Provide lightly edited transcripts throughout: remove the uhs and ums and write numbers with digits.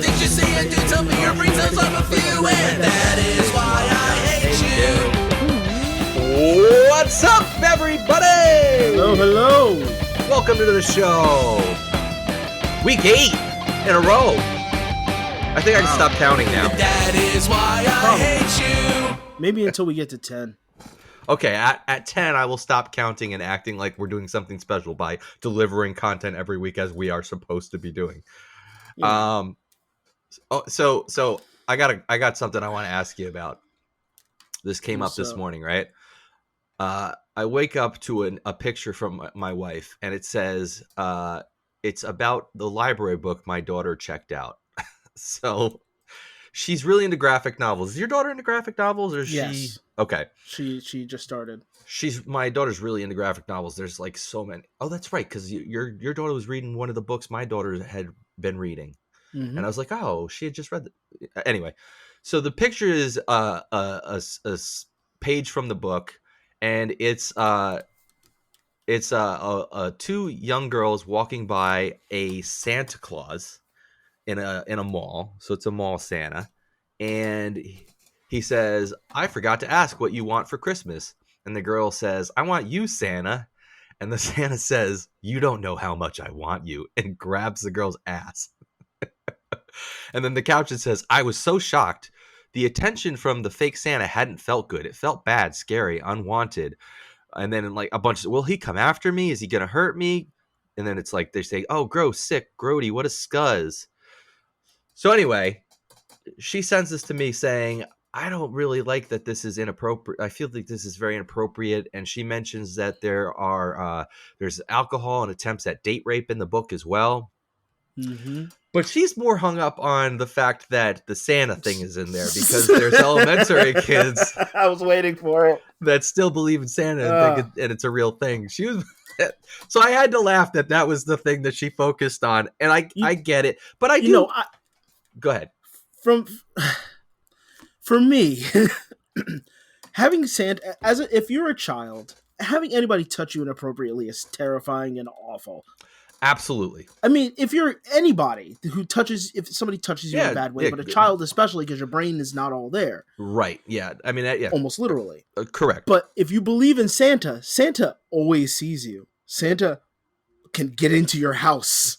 things you say and do tell me your brain cells off a few, and that is why I hate you. What's up, everybody? Hello. Welcome to the show. Week 8 in a row. I think I can stop counting now. That is why I hate you. Maybe until we get to 10. Okay, at 10, I will stop counting and acting like we're doing something special by delivering content every week as we are supposed to be doing. Yeah. So I got something I want to ask you about. This came up this morning, right? I wake up to a picture from my wife, and it says it's about the library book my daughter checked out. So she's really into graphic novels. Is your daughter into graphic novels, or is she? Okay. She just started. My daughter's really into graphic novels. There's like so many. Oh, that's right, because your daughter was reading one of the books my daughter had been reading, and I was like, oh, she had just read anyway. So the picture is a page from the book, and it's two young girls walking by a Santa Claus in a mall. So it's a mall Santa, and he says, I forgot to ask what you want for Christmas. And the girl says, I want you, Santa. And the Santa says, you don't know how much I want you, and grabs the girl's ass. And then the caption says, I was so shocked. The attention from the fake Santa hadn't felt good. It felt bad, scary, unwanted. And then like a bunch of, will he come after me? Is he going to hurt me? And then it's like they say, oh, gross, sick, grody, what a scuzz. So anyway, she sends this to me saying, I don't really like that this is inappropriate. I feel like this is very inappropriate. And she mentions that there's alcohol and attempts at date rape in the book as well. Mm-hmm. But she's more hung up on the fact that the Santa thing is in there because there's elementary kids. I was waiting for it. That still believe in Santa and it's a real thing. She was, so I had to laugh that was the thing that she focused on, and I get it, but I do. Go ahead. For me, having Santa if you're a child, having anybody touch you inappropriately is terrifying and awful. Absolutely. I mean, if you're anybody if somebody touches you in a bad way, but a child especially, because your brain is not all there. Right. Yeah. I mean, yeah. Almost literally. Correct. But if you believe in Santa, Santa always sees you. Santa can get into your house.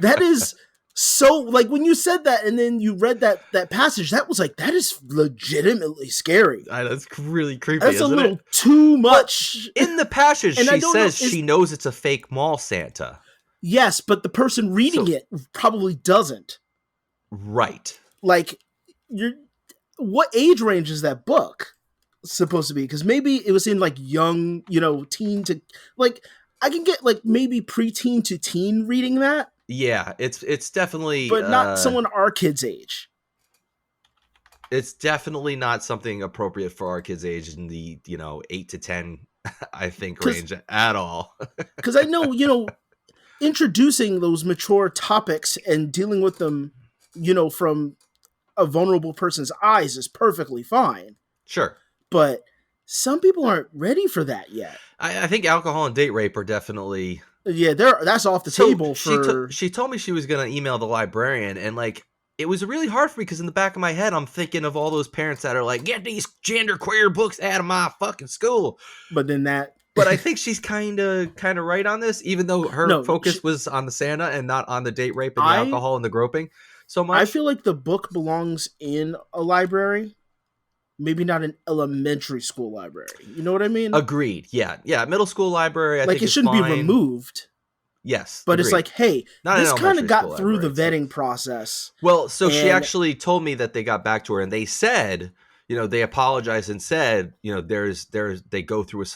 That is so, like, when you said that and then you read that passage, that was like, that is legitimately scary. That's really creepy. That's a little too much. But in the passage, she says she knows it's a fake mall Santa. Yes, but the person reading it probably doesn't. Right. Like, what age range is that book supposed to be? Because maybe it was in like young, teen to, like, I can get like maybe preteen to teen reading that. Yeah, it's definitely, but not someone our kids' age. It's definitely not something appropriate for our kids' age in the 8 to 10, I think, range at all. Because I know introducing those mature topics and dealing with them, from a vulnerable person's eyes is perfectly fine. Sure. But some people aren't ready for that yet. I think alcohol and date rape are definitely... Yeah, that's off the table for... She told me she was going to email the librarian, and like, it was really hard for me because in the back of my head, I'm thinking of all those parents that are like, get these genderqueer books out of my fucking school. But then But I think she's kind of right on this, even though her focus was on the Santa and not on the date rape and the alcohol and the groping so much. I feel like the book belongs in a library, maybe not an elementary school library. You know what I mean? Agreed. Yeah. Middle school library, I think it shouldn't be removed. Yes. But agreed. It's like, hey, this kind of got through the vetting process. Well, so she actually told me that they got back to her and they said, they apologized and said, they go through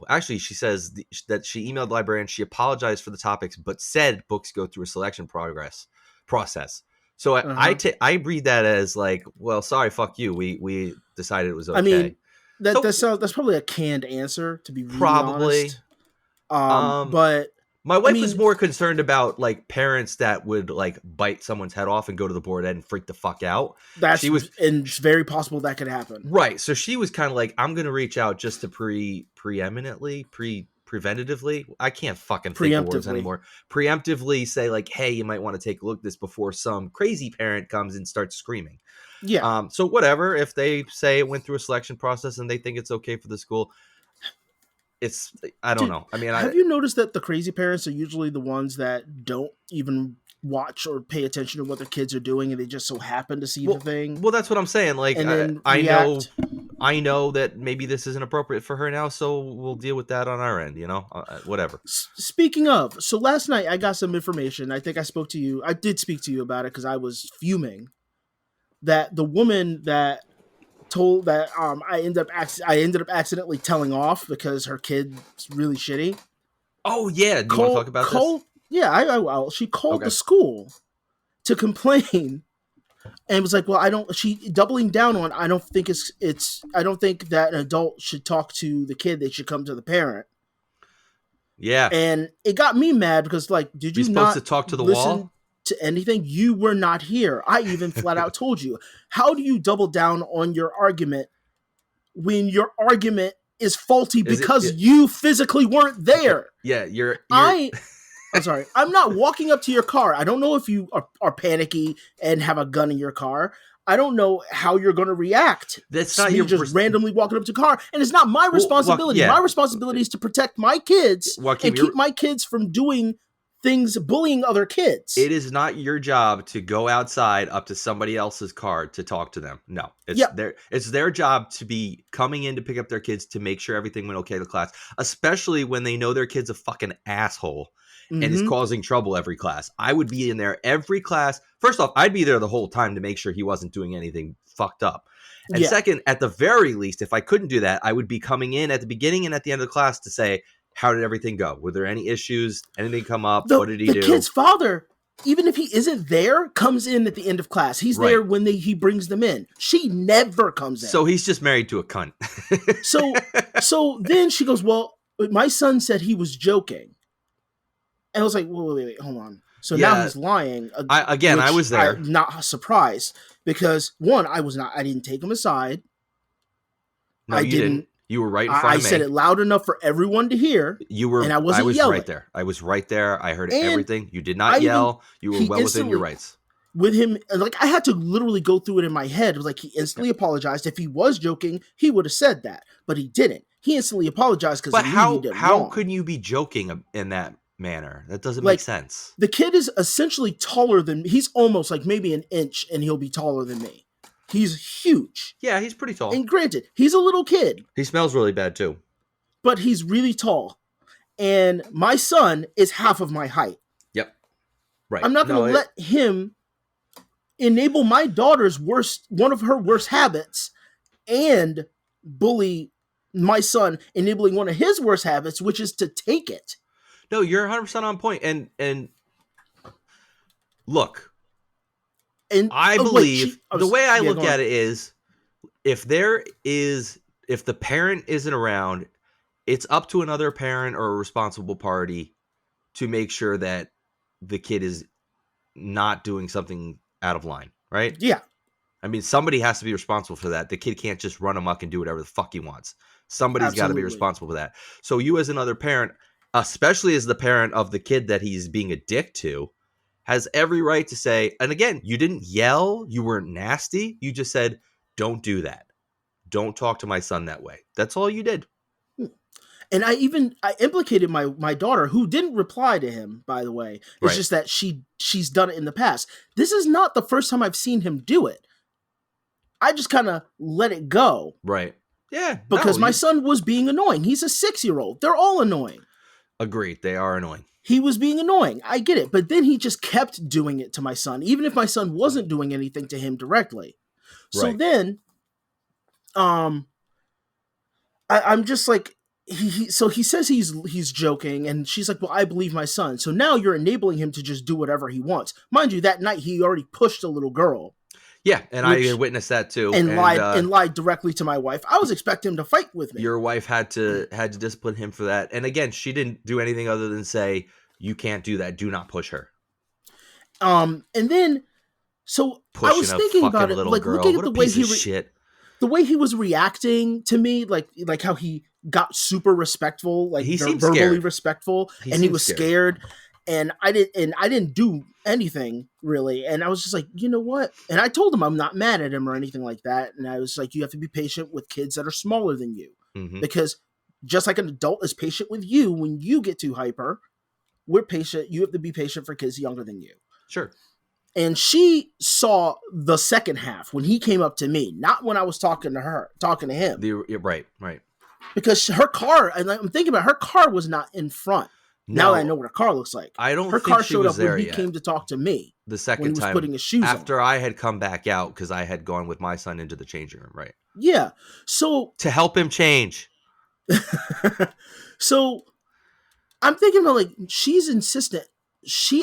actually, she says that she emailed the librarian. She apologized for the topics, but said books go through a selection process. So I read that as like, well, sorry, fuck you. We decided it was okay. I mean, that's probably a canned answer, to be really honest. But my wife was more concerned about like parents that would like bite someone's head off and go to the board and freak the fuck out. And it's very possible that could happen. Right. So she was kind of like, I'm going to reach out just to preventatively. I can't fucking think of words Preemptively. anymore. Preemptively say like, hey, you might want to take a look at this before some crazy parent comes and starts screaming. Yeah. So whatever, if they say it went through a selection process and they think it's okay for the school, I don't Dude, know. I mean, have you noticed that the crazy parents are usually the ones that don't even watch or pay attention to what their kids are doing, and they just so happen to see the thing? Well, that's what I'm saying. Like, And then I react. know that maybe this isn't appropriate for her now, so we'll deal with that on our end. Whatever. Speaking of, so last night I got some information. I think I spoke to you. I did speak to you about it because I was fuming that the woman that told that I ended up accidentally telling off because her kid's really shitty. Oh yeah, do you want to talk about this? Yeah, she called Okay. the school to complain and was like, well, she doubling down on, I don't think I don't think that an adult should talk to the kid. They should come to the parent. Yeah. And it got me mad because, like, did you supposed not to talk to the listen wall? to anything? You were not here. I even flat out told you. How do you double down on your argument when your argument is faulty because you physically weren't there? Yeah, I'm sorry. I'm not walking up to your car. I don't know if you are panicky and have a gun in your car. I don't know how you're going to react. That's not me just randomly walking up to a car, and it's not my responsibility. My responsibility is to protect my kids and keep my kids from doing things, bullying other kids. It is not your job to go outside up to somebody else's car to talk to them. No, it's their job to be coming in to pick up their kids to make sure everything went okay to class, especially when they know their kid's a fucking asshole. And is causing trouble every class. I would be in there every class. First off, I'd be there the whole time to make sure he wasn't doing anything fucked up. And second, at the very least, if I couldn't do that, I would be coming in at the beginning and at the end of the class to say, how did everything go? Were there any issues? Anything come up? What did he do? The kid's father, even if he isn't there, comes in at the end of class. He's there when he brings them in. She never comes in. So he's just married to a cunt. so then she goes, well, my son said he was joking. And I was like, wait, hold on. So now he's lying. I was there. I'm not surprised because one, I didn't take him aside. No, you didn't. You were right in front of me. I said it loud enough for everyone to hear. You were, and I wasn't yelling. Right there. I was right there. I heard everything. You did not yell. You were well within your rights. With him, like, I had to literally go through it in my head. It was like he instantly apologized. If he was joking, he would have said that, but he didn't. He instantly apologized because he knew he did how wrong. could you be joking in that manner? That doesn't make sense. The kid is essentially taller than me. He's almost like maybe an inch, and he'll be taller than me. He's huge. Yeah, he's pretty tall. And granted, he's a little kid. He smells really bad too. But he's really tall. And my son is half of my height. Yep. Right. I'm not going to let him enable my daughter's one of her worst habits and bully my son, enabling one of his worst habits, which is to take it. No, you're 100% on point. And look, I believe the way I look at it is if the parent isn't around, it's up to another parent or a responsible party to make sure that the kid is not doing something out of line, right? Yeah. I mean, somebody has to be responsible for that. The kid can't just run amok and do whatever the fuck he wants. Somebody's got to be responsible for that. So you as another parent, especially as the parent of the kid that he's being a dick to, has every right to say, and again, you didn't yell, you weren't nasty, you just said, don't do that. Don't talk to my son that way. That's all you did. And I implicated my daughter, who didn't reply to him, by the way. It's just that she's done it in the past. This is not the first time I've seen him do it. I just kind of let it go. Right. Yeah. Because my son was being annoying. He's a 6-year-old. They're all annoying. Agreed. They are annoying. He was being annoying. I get it. But then he just kept doing it to my son, even if my son wasn't doing anything to him directly. So then, I'm just like, so he says he's joking, and she's like, well, I believe my son. So now you're enabling him to just do whatever he wants. Mind you, that night he already pushed a little girl. Yeah, and I witnessed that too. And lied directly to my wife. I was expecting him to fight with me. Your wife had to discipline him for that. And again, she didn't do anything other than say, you can't do that. Do not push her. And then, so pushing I was thinking about it, like, girl. looking at what the a way piece he of shit. the way he was reacting to me, like how he got super respectful, like He seemed verbally scared. respectful, He and he seemed was scared. scared, and I didn't do anything really, and I was just like, you know what? And I told him I'm not mad at him or anything like that, and I was like, you have to be patient with kids that are smaller than you, Mhm. because just like an adult is patient with you when you get too hyper, we're patient. You have to be patient for kids younger than you. Sure. And she saw the second half when he came up to me, not when I was talking to him. Right. Because her car, and I'm thinking about it, her car was not in front. Now that I know what her car looks like. I don't her think car she showed was up there when he yet. came to talk to me. The second when he was time, putting his shoes after on. I had come back out because I had gone with my son into the changing room, right? Yeah. So To help him change. so I'm thinking about, like, she's insistent.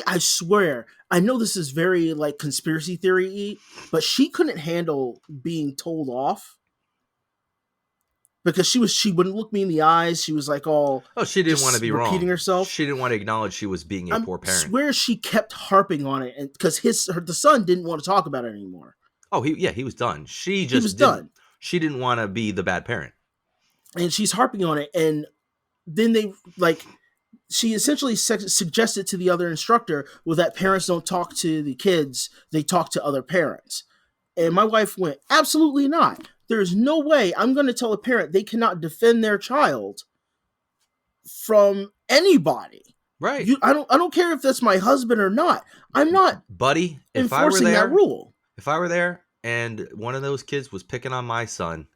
I swear, I know this is very like conspiracy theory-y, but she couldn't handle being told off. Because she wouldn't look me in the eyes. She was like all She didn't just want to be repeating wrong. herself. She didn't want to acknowledge she was being a poor parent. I swear she kept harping on it, and because the son didn't want to talk about it anymore. Oh, he was done. He was done. She didn't want to be the bad parent. And she's harping on it, and then she essentially suggested to the other instructor, well, that parents don't talk to the kids, they talk to other parents. And my wife went, absolutely not. There's no way I'm going to tell a parent they cannot defend their child from anybody. Right. I don't care if that's my husband or not. I'm not, buddy, enforcing that rule. If I were there and one of those kids was picking on my son,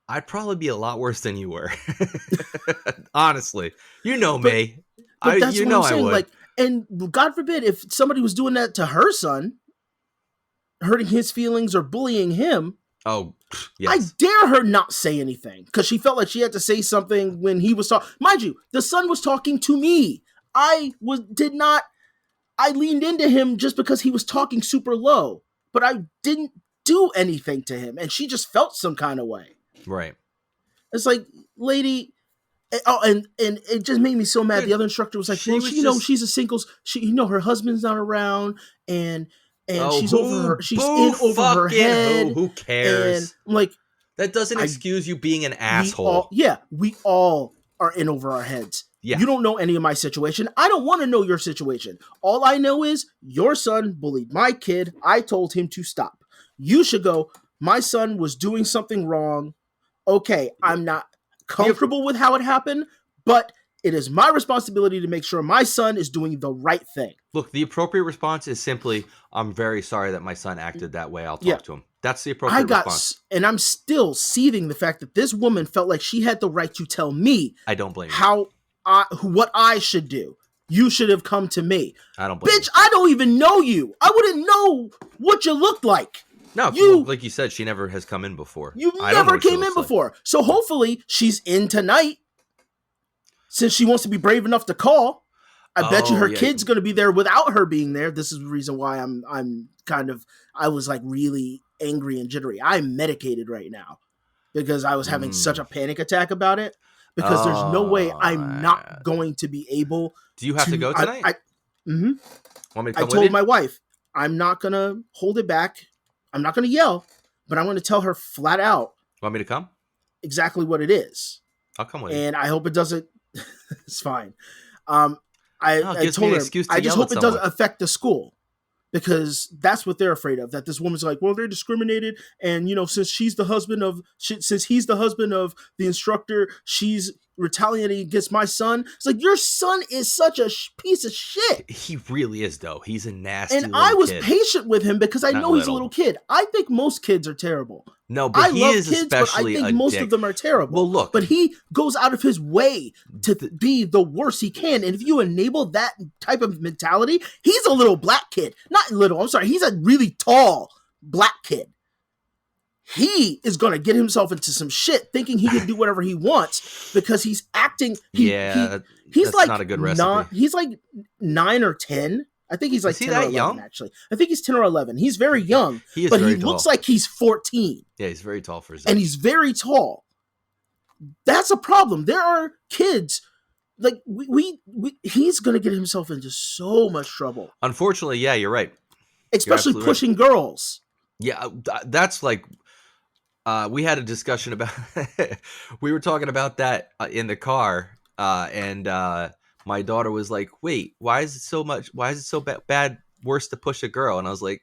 I'd probably be a lot worse than you were. Honestly, you know me. But that's what I'm saying. I would. Like, and God forbid if somebody was doing that to her son, hurting his feelings or bullying him. Oh, yes. I dare her not say anything because she felt like she had to say something when he was talking. Mind you, the son was talking to me. I leaned into him just because he was talking super low, but I didn't do anything to him, and she just felt some kind of way. Right. It's like, lady. Oh, and it just made me so mad. The other instructor was like, "Well, she's a singles. Her husband's not around, and she's in over her head. Who cares? And I'm like, that doesn't excuse you being an asshole. We all are in over our heads. Yeah. You don't know any of my situation. I don't want to know your situation. All I know is your son bullied my kid. I told him to stop. You should go, my son was doing something wrong. Okay, I'm not comfortable with how it happened, but it is my responsibility to make sure my son is doing the right thing. Look, the appropriate response is simply, I'm very sorry that my son acted that way. I'll talk to him. That's the appropriate response. And I'm still seething the fact that this woman felt like she had the right to tell me. I don't blame you. What I should do. You should have come to me. I don't blame you. I don't even know you. I wouldn't know what you looked like. No, like you said, she never has come in before. You never came in before. So hopefully she's in tonight. Since she wants to be brave enough to call. I bet you her kid's going to be there without her being there. This is the reason why I was like really angry and jittery. I'm medicated right now because I was having such a panic attack about it. Because there's no way I'm not going to be able. Do you have to go tonight? Want me to come I told my wife, I'm not going to hold it back. I'm not going to yell, but I'm going to tell her flat out. Want me to come? Exactly what it is. I'll come with you. And I hope it doesn't. It's fine. I told her, I just hope it doesn't affect the school. Because that's what they're afraid of. That this woman's like, well, they're discriminated, and since he's the husband of the instructor, she's retaliating against my son. It's like, your son is such a piece of shit. He really is, though. He's a nasty. And I was patient with him because I know he's a little kid. I think most kids are terrible. No, but he is especially but I think most of them are terrible. Well, look, but he goes out of his way to be the worst he can. And if you enable that type of mentality, he's a little black kid. Not little, I'm sorry. He's a really tall black kid. He is going to get himself into some shit thinking he can do whatever he wants because he's acting. He's that's like not a good recipe. He's like 9 or 10. I think he's like 10 or 11, young? actually. I think he's 10 or 11. He's very young, but he looks like he's 14. Yeah, he's very tall for his age. And he's very tall. That's a problem. There are kids, like, he's going to get himself into so much trouble. Unfortunately, yeah, you're right. Especially pushing girls. Yeah, that's like, We had a discussion about we were talking about that in the car, and my daughter was like, wait, why is it so bad worse to push a girl? And I was like,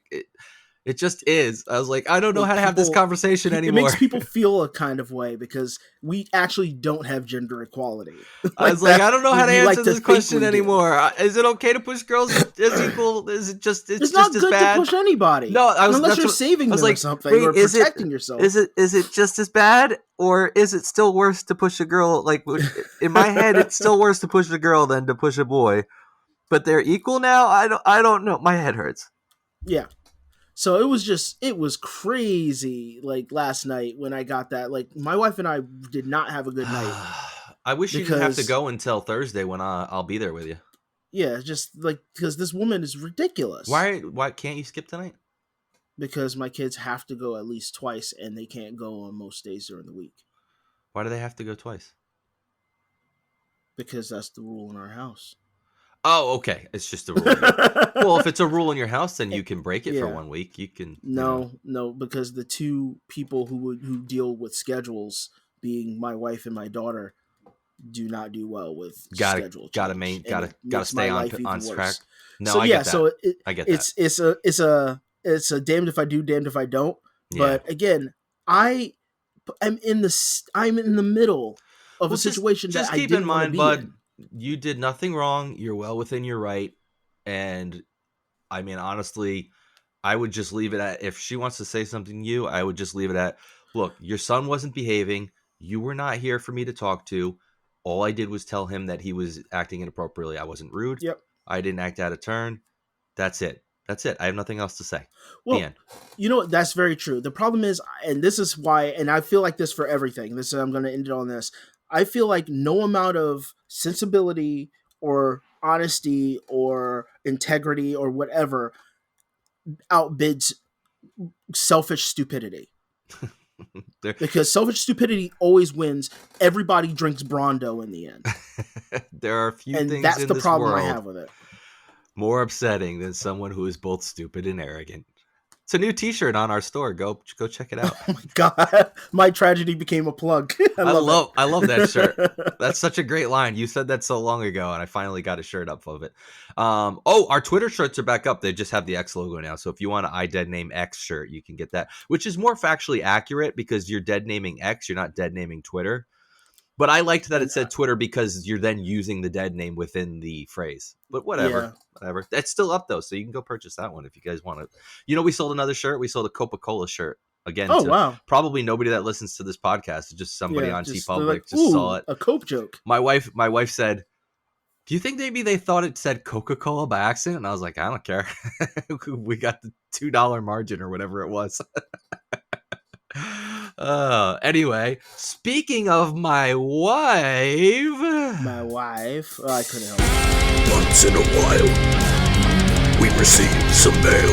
it just is. I was like, I don't know how to have this conversation It anymore. makes people feel a kind of way because we actually don't have gender equality. I was like, I don't know how to we answer like to this think question we do. anymore. Is it okay to push girls as equal? Is it just It's not just good as bad? to push anybody. No, unless you're saving them or something, or protecting yourself. Is it just as bad, or is it still worse to push a girl? Like in my head, it's still worse to push a girl than to push a boy. But they're equal now. I don't know. My head hurts. Yeah. So it was crazy. Like last night when I got that, like my wife and I did not have a good night. I wish you didn't have to go until Thursday when I'll be there with you. Yeah, just like because this woman is ridiculous. Why can't you skip tonight? Because my kids have to go at least twice, and they can't go on most days during the week. Why do they have to go twice? Because that's the rule in our house. Oh, okay. It's just a rule. Well, if it's a rule in your house, then you can break it for 1 week. You can. No, because the two people who deal with schedules, being my wife and my daughter, do not do well with schedule. Gotta stay on track. No, so, I get that. So I get that. It's a damned if I do, damned if I don't. Yeah. But again, I'm in the middle of a situation that I didn't want to be in. Just keep in mind, bud, you did nothing wrong. You're well within your right. And I mean, honestly, I would just leave it at, if she wants to say something to you, I would just leave it at, look, your son wasn't behaving. You were not here for me to talk to. All I did was tell him that he was acting inappropriately. I wasn't rude. Yep. I didn't act out of turn. That's it. I have nothing else to say. Well, you know what? That's very true. The problem is, and this is why, and I feel like this for everything. I'm going to end it on this. I feel like no amount of sensibility or honesty or integrity or whatever outbids selfish stupidity. Because selfish stupidity always wins. Everybody drinks Brondo in the end. There are a few things that's in the this problem world I have with it. More upsetting than someone who is both stupid and arrogant. It's a new T-shirt on our store. Go check it out. Oh my god, my tragedy became a plug. I love that shirt. That's such a great line. You said that so long ago, and I finally got a shirt up of it. Our Twitter shirts are back up. They just have the X logo now. So if you want an I dead name X shirt, you can get that, which is more factually accurate because you're dead naming X. You're not dead naming Twitter. But I liked that it said Twitter because you're then using the dead name within the phrase. But whatever. That's still up, though, so you can go purchase that one if you guys want to. You know, we sold another shirt. We sold a Coca-Cola shirt. Again, wow. Probably nobody that listens to this podcast. Just somebody on TeePublic just saw it. A Coke joke. My wife said, do you think maybe they thought it said Coca-Cola by accident? And I was like, I don't care. We got the $2 margin or whatever it was. Anyway, speaking of my wife. I couldn't help it. Once in a while, we receive some mail,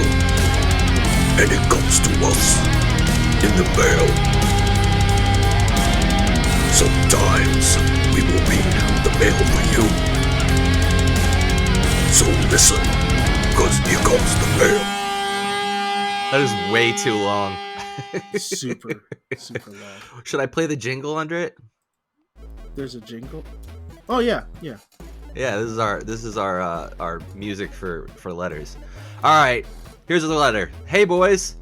and it comes to us in the mail. Sometimes we will read the mail for you. So listen, 'cause here comes the mail. That is way too long. super long. Should I play the jingle under it? There's a jingle. Oh yeah. Yeah, this is our music for letters. All right, here's the letter. Hey boys,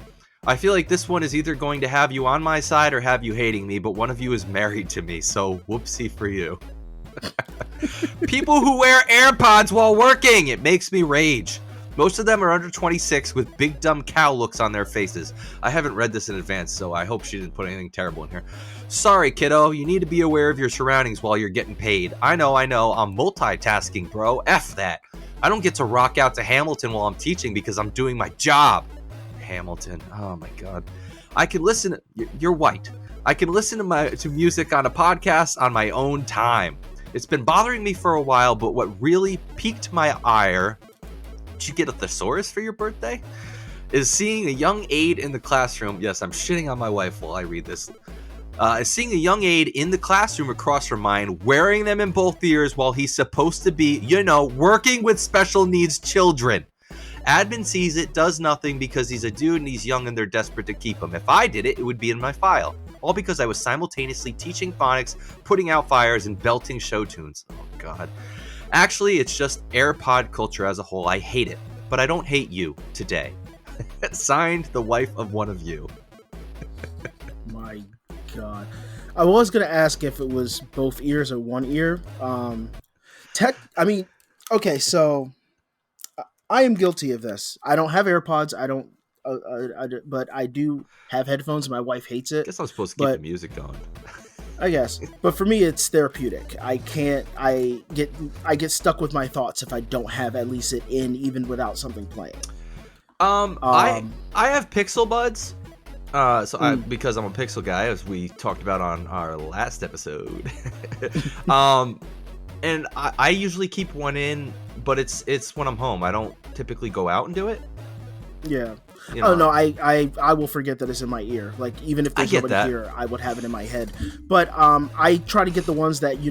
I feel like this one is either going to have you on my side or have you hating me, but one of you is married to me, so whoopsie for you. People who wear AirPods while working, it makes me rage. Most of them are under 26 with big dumb cow looks on their faces. I haven't read this in advance, so I hope she didn't put anything terrible in here. Sorry, kiddo. You need to be aware of your surroundings while you're getting paid. I know. I'm multitasking, bro. F that. I don't get to rock out to Hamilton while I'm teaching because I'm doing my job. Hamilton. Oh, my God. I can listen. You're white. I can listen to music on a podcast on my own time. It's been bothering me for a while, but what really piqued my ire... Did you get a thesaurus for your birthday? Is seeing a young aide in the classroom. Yes, I'm shitting on my wife while I read this. Is seeing a young aide in the classroom across from mine, wearing them in both ears while he's supposed to be, working with special needs children. Admin sees it, does nothing because he's a dude and he's young and they're desperate to keep him. If I did it, it would be in my file. all because I was simultaneously teaching phonics, putting out fires, and belting show tunes. Oh, God. Actually, it's just AirPod culture as a whole. I hate it, but I don't hate you today. Signed, the wife of one of you. My God. I was going to ask if it was both ears or one ear. Okay, so I am guilty of this. I don't have AirPods. But I do have headphones. My wife hates it. I guess I'm supposed to keep the music going. I guess, but for me, it's therapeutic. I get stuck with my thoughts if I don't have at least it in, even without something playing. I have Pixel Buds. Because I'm a Pixel guy, as we talked about on our last episode. And I usually keep one in, but it's when I'm home. I don't typically go out and do it. Yeah. You know, oh no, I will forget that it's in my ear. Like even if there's nobody here, I would have it in my head. But I try to get the ones that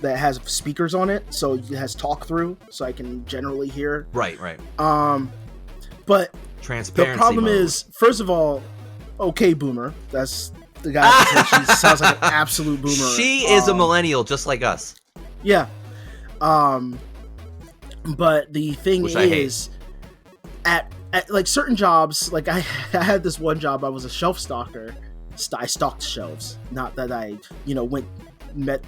that has speakers on it, so it has talk through, so I can generally hear. Right. But transparency. The problem is, first of all, okay, Boomer. That's the guy. She sounds like an absolute Boomer. She is a millennial, just like us. Yeah. But the thing is, at like certain jobs, like I had this one job, I was a shelf stalker. I stalked shelves. Not that I,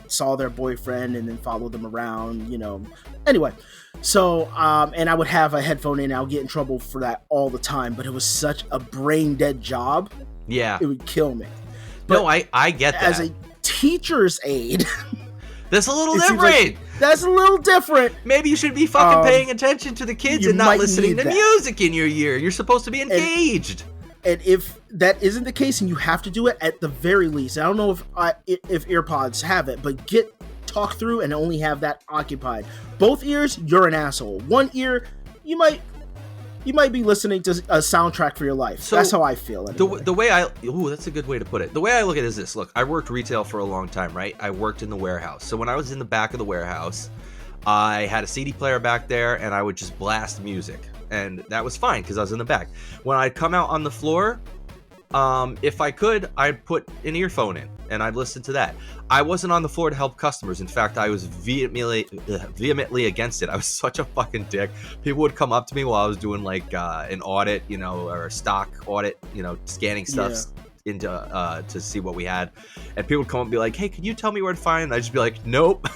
saw their boyfriend and then followed them around, Anyway, so, and I would have a headphone in, and I would get in trouble for that all the time, but it was such a brain dead job. Yeah. It would kill me. But no, I get that. As a teacher's aide... That's a little different. That's a little different. Maybe you should be fucking paying attention to the kids and not listening to music in your ear. You're supposed to be engaged. And if that isn't the case, and you have to do it at the very least, I don't know if AirPods have it, but get talk through and only have that occupied. Both ears, you're an asshole. One ear, you might be listening to a soundtrack for your life. So that's how I feel. Anyway. The way that's a good way to put it. The way I look at it is this. Look, I worked retail for a long time, right? I worked in the warehouse. So when I was in the back of the warehouse, I had a CD player back there, and I would just blast music. And that was fine because I was in the back. When I'd come out on the floor, if I could, I'd put an earphone in, and I'd listen to that. I wasn't on the floor to help customers. In fact, I was vehemently against it. I was such a fucking dick. People would come up to me while I was doing like an audit, or a stock audit, scanning stuff into to see what we had, and people would come up and be like, "Hey, can you tell me where to find?" And I'd just be like, "Nope,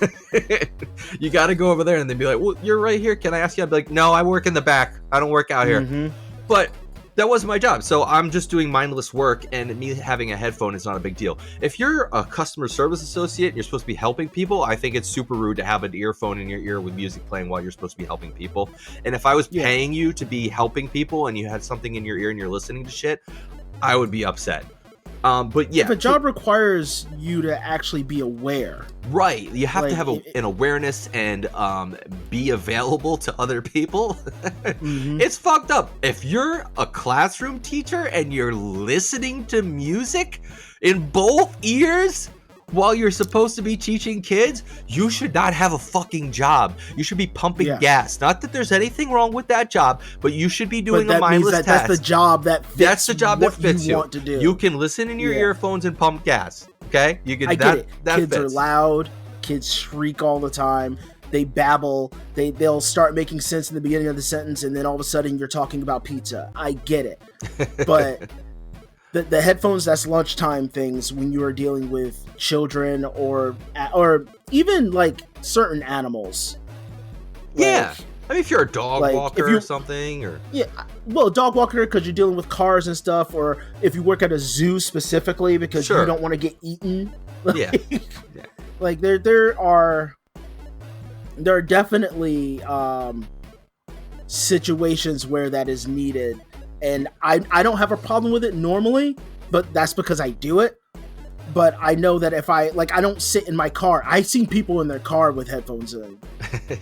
you got to go over there." And they'd be like, "Well, you're right here. Can I ask you?" I'd be like, "No, I work in the back. I don't work out here." Mm-hmm. But that wasn't my job, so I'm just doing mindless work, and me having a headphone is not a big deal. If you're a customer service associate and you're supposed to be helping people, I think it's super rude to have an earphone in your ear with music playing while you're supposed to be helping people. And if I was paying you to be helping people and you had something in your ear and you're listening to shit, I would be upset. But yeah, if a job requires you to actually be aware, right? You have to have an awareness and be available to other people. Mm-hmm. It's fucked up. If you're a classroom teacher and you're listening to music in both ears while you're supposed to be teaching kids, you should not have a fucking job. You should be pumping gas. Not that there's anything wrong with that job, but you should be doing a mindless task. That's the job that fits. That's the job that fits you. Want to do. You can listen in your earphones and pump gas. Okay, you can. I get it. Kids fits. are loud. Kids shriek all the time. They babble. They'll start making sense in the beginning of the sentence, and then all of a sudden you're talking about pizza. I get it, but. The headphones, that's lunchtime things when you are dealing with children or even like certain animals. Yeah. I mean, if you're a dog walker or something, or well, a dog walker because you're dealing with cars and stuff, or if you work at a zoo specifically because you don't want to get eaten. Yeah. Like there are definitely situations where that is needed. And I don't have a problem with it normally, but that's because I do it. But I know that if I don't sit in my car. I've seen people in their car with headphones in.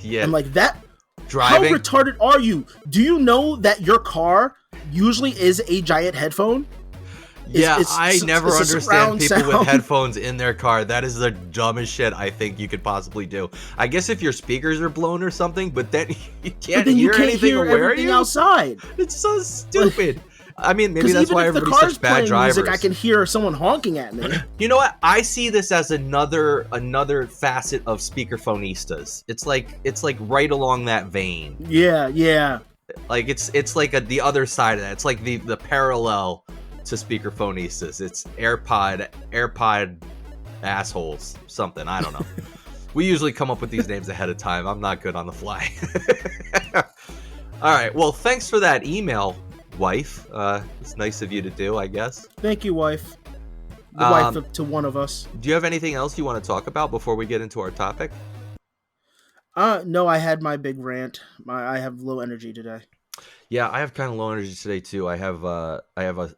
Yeah. I'm like, that driving. How retarded are you? Do you know that your car usually is a giant headphone? I never understand people with headphones in their car. That is the dumbest shit I think you could possibly do. I guess if your speakers are blown or something, but then you can't hear anything outside. Outside. It's so stupid. I mean, maybe Because that's even why if the everybody's car's such bad playing drivers. music, I can hear someone honking at me. You know what? I see this as another facet of speakerphonistas. It's like right along that vein. Yeah. Like it's like the other side of that. It's like the parallel to speakerphonistas. It's AirPod assholes, something. I don't know. We usually come up with these names ahead of time. I'm not good on the fly. All right. Well, thanks for that email, wife. It's nice of you to do, I guess. Thank you, wife. The wife to one of us. Do you have anything else you want to talk about before we get into our topic? No, I had my big rant. I have low energy today. Yeah, I have kind of low energy today too. I have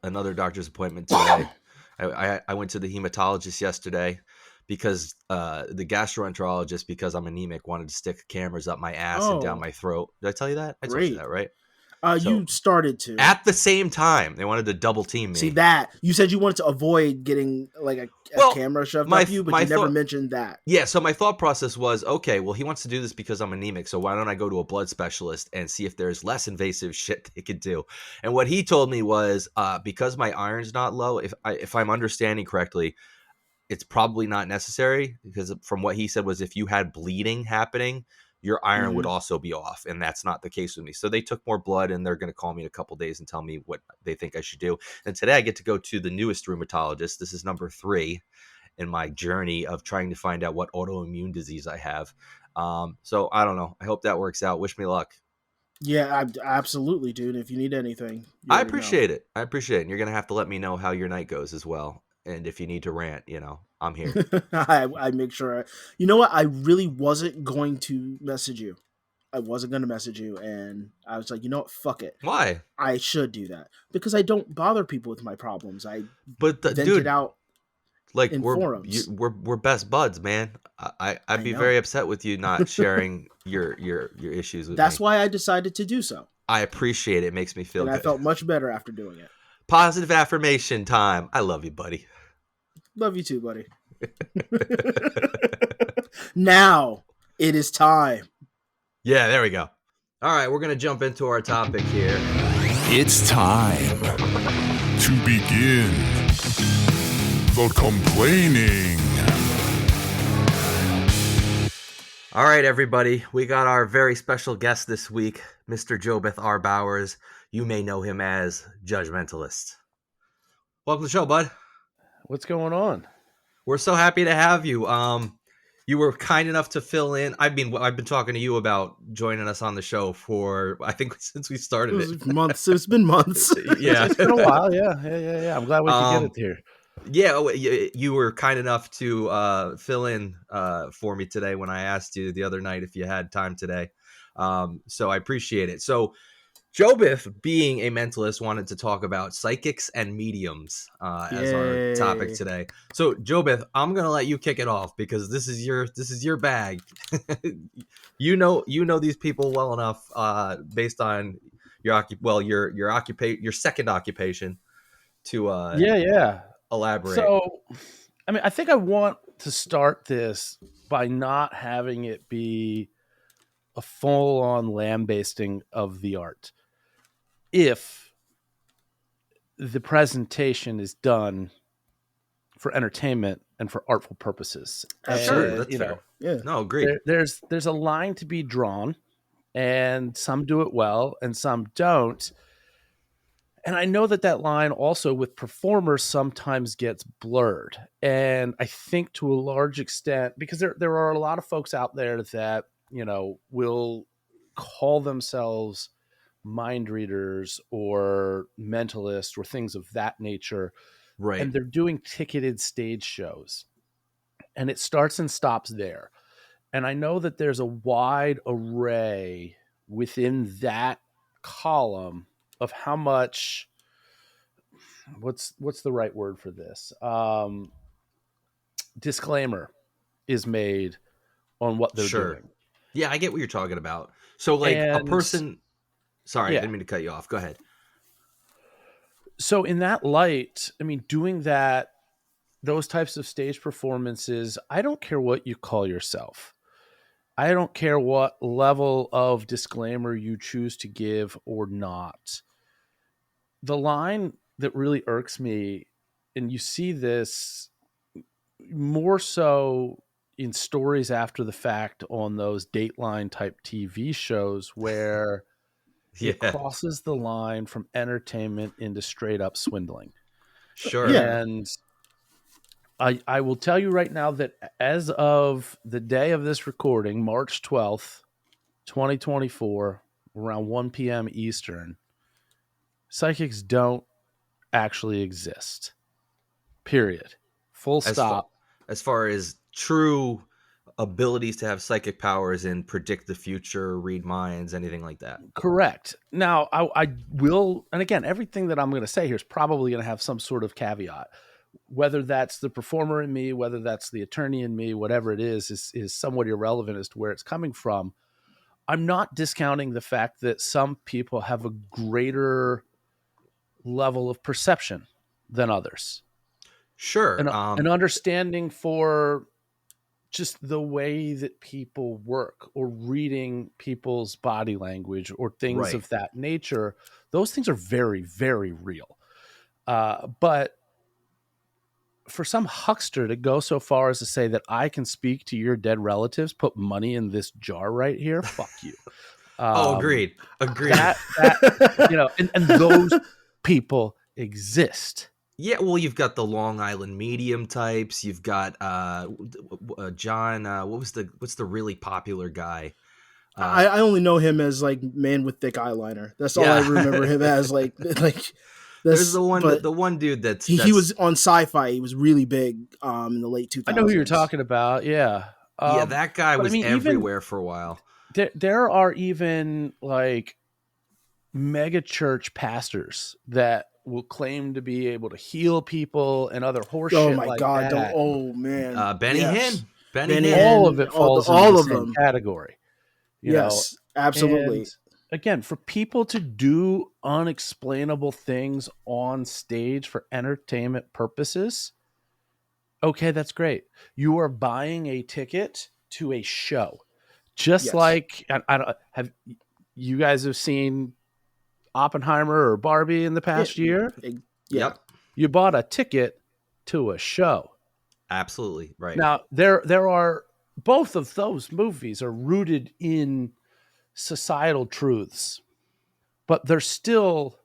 another doctor's appointment today. I went to the hematologist yesterday because the gastroenterologist, because I'm anemic, wanted to stick cameras up my ass and down my throat. Did I tell you that? I told you that, right? You started to. At the same time, they wanted to double team me. See that? You said you wanted to avoid getting like a camera shoved up you, but you never mentioned that. Yeah, so my thought process was, okay, well, he wants to do this because I'm anemic, so why don't I go to a blood specialist and see if there's less invasive shit they could do? And what he told me was, because my iron's not low, if I'm understanding correctly, it's probably not necessary, because from what he said was if you had bleeding happening, your iron would also be off, and that's not the case with me. So they took more blood, and they're going to call me in a couple days and tell me what they think I should do. And today I get to go to the newest rheumatologist. This is number 3 in my journey of trying to find out what autoimmune disease I have. So I don't know. I hope that works out. Wish me luck. Yeah, absolutely, dude. If you need anything, I appreciate it. I appreciate it. And you're going to have to let me know how your night goes as well. And if you need to rant, I'm here. I make sure. You know what? I really wasn't going to message you. I wasn't going to message you, and I was like, you know what? Fuck it. Why? I should do that because I don't bother people with my problems. Vent dude, it out. Like in forums. We're best buds, man. I'd be very upset with you not sharing your issues with me. That's why I decided to do so. I appreciate it. It makes me feel good. I felt much better after doing it. Positive affirmation time. I love you, buddy. Love you too, buddy. Now it is time. Yeah, there we go. All right, we're going to jump into our topic here. It's time to begin the complaining. All right, everybody. We got our very special guest this week, Mr. Jobeth R. Bowers. You may know him as Judge Mentalist. Welcome to the show, bud. What's going on? We're so happy to have you. You were kind enough to fill in. I've been talking to you about joining us on the show for, I think, since we started it. Months. It's been months. Yeah, it's been a while. Yeah. I'm glad we could get it here. Yeah, you were kind enough to fill in for me today when I asked you the other night if you had time today. So I appreciate it. So Jobeth, being a mentalist, wanted to talk about psychics and mediums as our topic today. So Jobeth, I'm gonna let you kick it off because this is your bag. you know these people well enough based on your second occupation to elaborate. So, I mean, I think I want to start this by not having it be a full-on lambasting of the art. If the presentation is done for entertainment and for artful purposes. Sure, that's fair. Yeah. No, great. There's a line to be drawn, and some do it well and some don't. And I know that line also with performers sometimes gets blurred. And I think to a large extent, because there are a lot of folks out there that, will call themselves mind readers or mentalists or things of that nature. Right. And they're doing ticketed stage shows. And it starts and stops there. And I know that there's a wide array within that column of how much, what's the right word for this? Disclaimer is made on what they're doing. Yeah, I get what you're talking about. So like a person, sorry, I didn't mean to cut you off. Go ahead. So in that light, I mean, doing those types of stage performances, I don't care what you call yourself. I don't care what level of disclaimer you choose to give or not. the line that really irks me, and you see this more so in stories after the fact on those Dateline type TV shows where Yeah, it crosses the line from entertainment into straight up swindling. sure. Yeah. And I will tell you right now that as of the day of this recording, March 12th, 2024, around 1 p.m. Eastern, psychics don't actually exist. Period. Full As stop. as far as true abilities to have psychic powers and predict the future, read minds, anything like that. Correct. Now, I will, and again, everything that I'm going to say here is probably going to have some sort of caveat. Whether that's the performer in me, whether that's the attorney in me, whatever it is somewhat irrelevant as to where it's coming from. I'm not discounting the fact that some people have a greater level of perception than others. Sure. An understanding for just the way that people work or reading people's body language or things Right. of that nature. Those things are very, very real. But for some huckster to go so far as to say that I can speak to your dead relatives, put money in this jar right here, fuck you. Agreed. That and those people exist. Yeah, well, you've got the Long Island medium types. You've got John. What's the really popular guy? I only know him as like man with thick eyeliner. That's all Yeah. I remember him as. Like There's the one, but the one dude that's he was on Sci-Fi. He was really big in the late 2000s. I know who you're talking about. Yeah. yeah, that guy but I was mean, even- everywhere for a while. There are even like mega church pastors that will claim to be able to heal people and other horseshit. Oh my like god! that. Oh man! Benny Yes. Hinn. Benny Benny Hinn. Hinn. All of it falls all into of the same them. category. You know? Yes, absolutely. And again, for people to do unexplainable things on stage for entertainment purposes, okay, that's great. You are buying a ticket to a show. Just Yes. like I don't have you guys have seen Oppenheimer or Barbie in the past year? Yeah. Yep. You bought a ticket to a show. Absolutely right. Now, there are both of those movies are rooted in societal truths, but they're still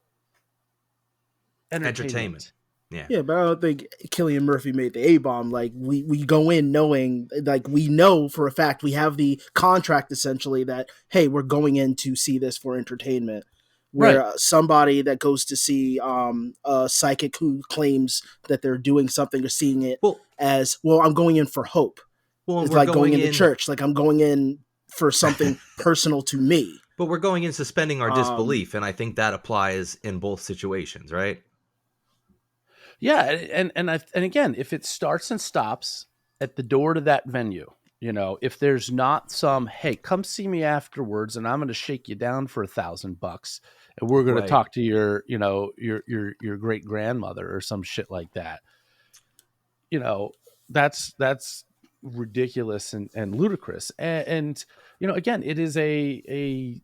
entertainment. Yeah. Yeah, but I don't think Cillian Murphy made the A-bomb. Like we go in knowing, like we know for a fact, we have the contract essentially that, hey, we're going in to see this for entertainment. Where Right. Somebody that goes to see a psychic who claims that they're doing something or seeing it Well, as, well, I'm going in for hope. It's we're like going into in church. Like I'm going in for something personal to me. But we're going in suspending our disbelief, and I think that applies in both situations, right? Yeah, and again, if it starts and stops at the door to that venue, you know, if there's not some, hey, come see me afterwards, and I'm going to shake you down for $1,000, and we're going Right. to talk to your great grandmother or some shit like that. You know, that's ridiculous and ludicrous. And you know, again, it is it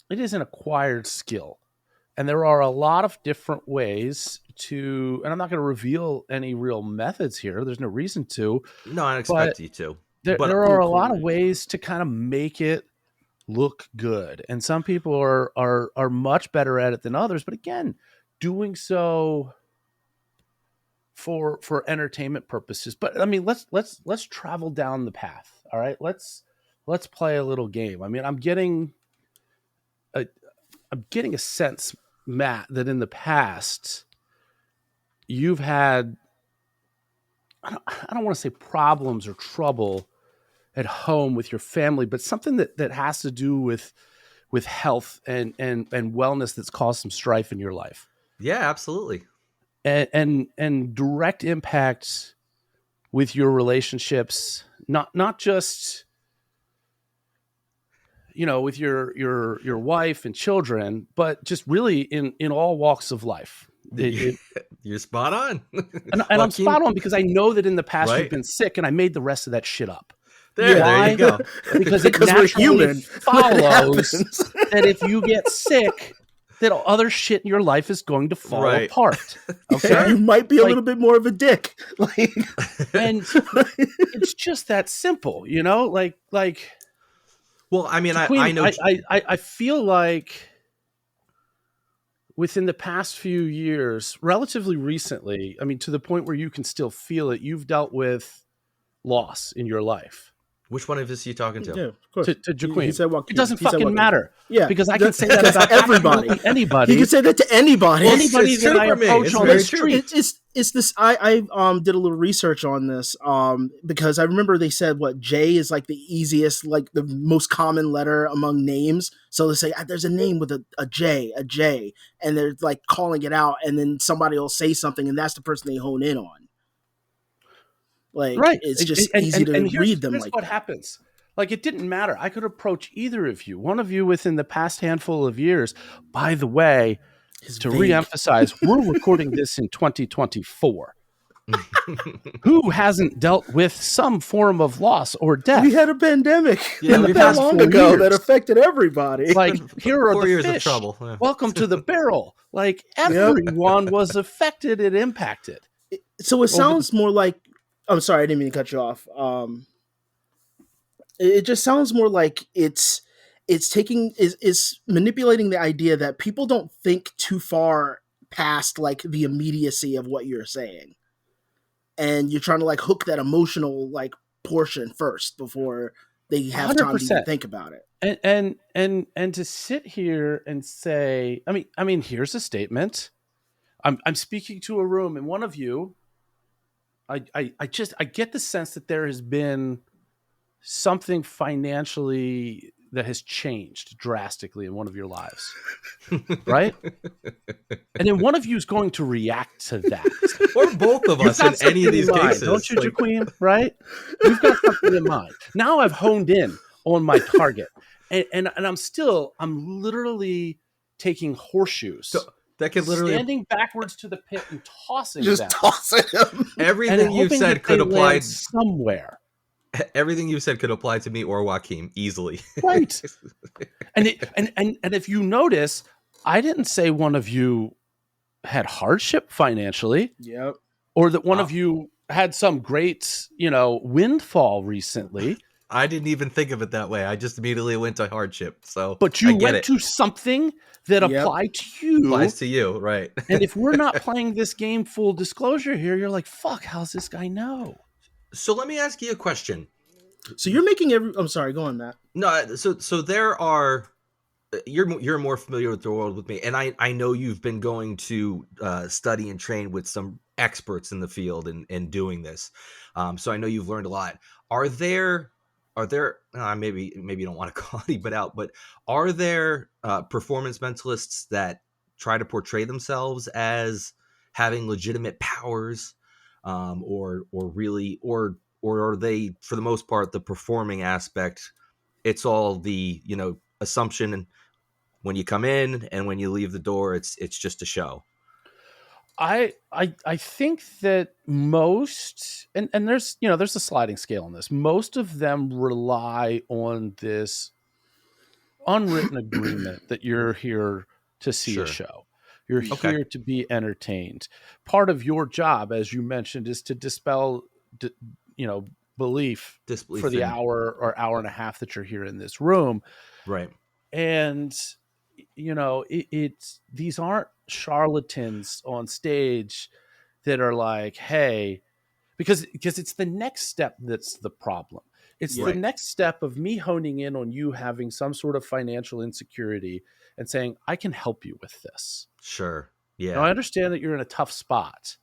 is an acquired skill. And there are a lot of different ways to, and I'm not going to reveal any real methods here. There's no reason to. No, I expect you to. There But- are a lot of ways to kind of make it look good. And some people are much better at it than others. But again, doing so for entertainment purposes. But I mean, let's travel down the path. All right. Let's play a little game. I mean, I'm getting a sense, Matt, that in the past you've had, I don't want to say problems or trouble at home with your family, but something that has to do with health and wellness that's caused some strife in your life. Yeah, absolutely. And direct impacts with your relationships, not just, you know, with your wife and children, but just really in all walks of life. You're spot on. And I'm spot on because I know that in the past Right. you've been sick, and I made the rest of that shit up. There you go. Because it Because we're naturally human. follows happens. that if you get sick, that other shit in your life is going to fall Right. apart. You Okay. might be a Like- little bit more of a dick. Like, And it's just that simple, you know, like, Well, I mean, Queen, I know. I feel like within the past few years, relatively recently, I mean, to the point where you can still feel it, you've dealt with loss in your life. Which one of us are you talking to? yeah, of course. To Jaquim. He said Joaquin. It doesn't He said fucking Joaquin. matter. Yeah, Because I can say that because about everybody. absolutely anybody. He can say that to anybody. Well, Anybody it's that true I for me. approach It's on very the true. street. It's this. I did a little research on this because I remember they said what J is like the easiest, like the most common letter among names. So they say there's a name with a J, and they're like calling it out, and then somebody will say something, and that's the person they hone in on. Like, Right. it's just And- easy to and here's- read them here's like what that. happens. Like, it didn't matter. I could approach either of you. One of you within the past handful of years. By the way, It's to vague. reemphasize, we're recording this in 2024. Who hasn't dealt with some form of loss or death? We had a pandemic Yeah, not we've that had long 4 ago years. that affected everybody. Like, here are 4 the years fish. of trouble. Yeah. Welcome to the barrel. Like, everyone was affected and impacted. So it sounds more like. I'm sorry, I didn't mean to cut you off. It just sounds more like it's taking is manipulating the idea that people don't think too far past like the immediacy of what you're saying, and you're trying to like hook that emotional like portion first before they have time to even 100%. think about it. And to sit here and say, I mean, here's a statement. I'm speaking to a room, and one of you, I get the sense that there has been something financially that has changed drastically in one of your lives, right? And then one of you is going to react to that. Or both of You've us got in any something of these in mind, cases. don't you, Like, Jaquim? Right? You've got something in mind. Now I've honed in on my target, and I'm literally taking horseshoes, so that could literally standing backwards to the pit and tossing Just them, tossing them. and everything you've hoping said that could they apply. land somewhere. Everything you said could apply to me or Joaquin easily. Right. And if you notice, I didn't say one of you had hardship financially, Yep. or that one of you had some great, windfall recently. I didn't even think of it that way. I just immediately went to hardship. So, But you I get went it. to something that Yep. applied to you. Applies to you, right? And if we're not playing this game full disclosure here, you're like, fuck, how's this guy know? So let me ask you a question. So you're making I'm sorry. Go on, Matt. No, so there are. You're more familiar with the world with me, and I know you've been going to study and train with some experts in the field and doing this. So I know you've learned a lot. Are there maybe you don't want to call anybody out, but are there performance mentalists that try to portray themselves as having legitimate powers, or are they, for the most part, the performing aspect? It's all the assumption, and when you come in and when you leave the door, it's just a show. I think that most, and there's a sliding scale on this. Most of them rely on this unwritten agreement that you're here to see Sure. a show. You're Okay. here to be entertained. Part of your job, as you mentioned, is to dispel, belief Disbelief for the in- hour or hour and a half that you're here in this room. right. And it's these aren't charlatans on stage that are like, hey, because it's the next step that's the problem. It's the Right. next step of me honing in on you having some sort of financial insecurity and saying, I can help you with this. Sure. Yeah. Now, I understand that you're in a tough spot,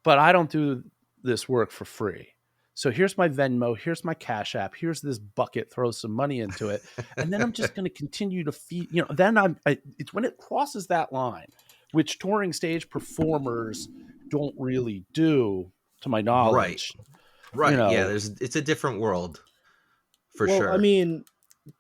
but I don't do this work for free. So here's my Venmo, here's my Cash App, here's this bucket, throw some money into it. And then I'm just going to continue to feed, then it's when it crosses that line, which touring stage performers don't really do, to my knowledge. Right. You know. Yeah. It's a different world for Well, sure. I mean,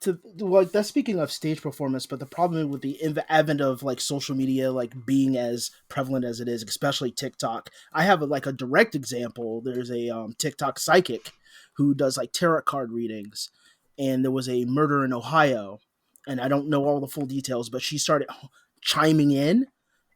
that's speaking of stage performance, but the problem with the advent of like social media, like being as prevalent as it is, especially TikTok. I have a direct example. There's a TikTok psychic who does like tarot card readings, and there was a murder in Ohio, and I don't know all the full details, but she started chiming in,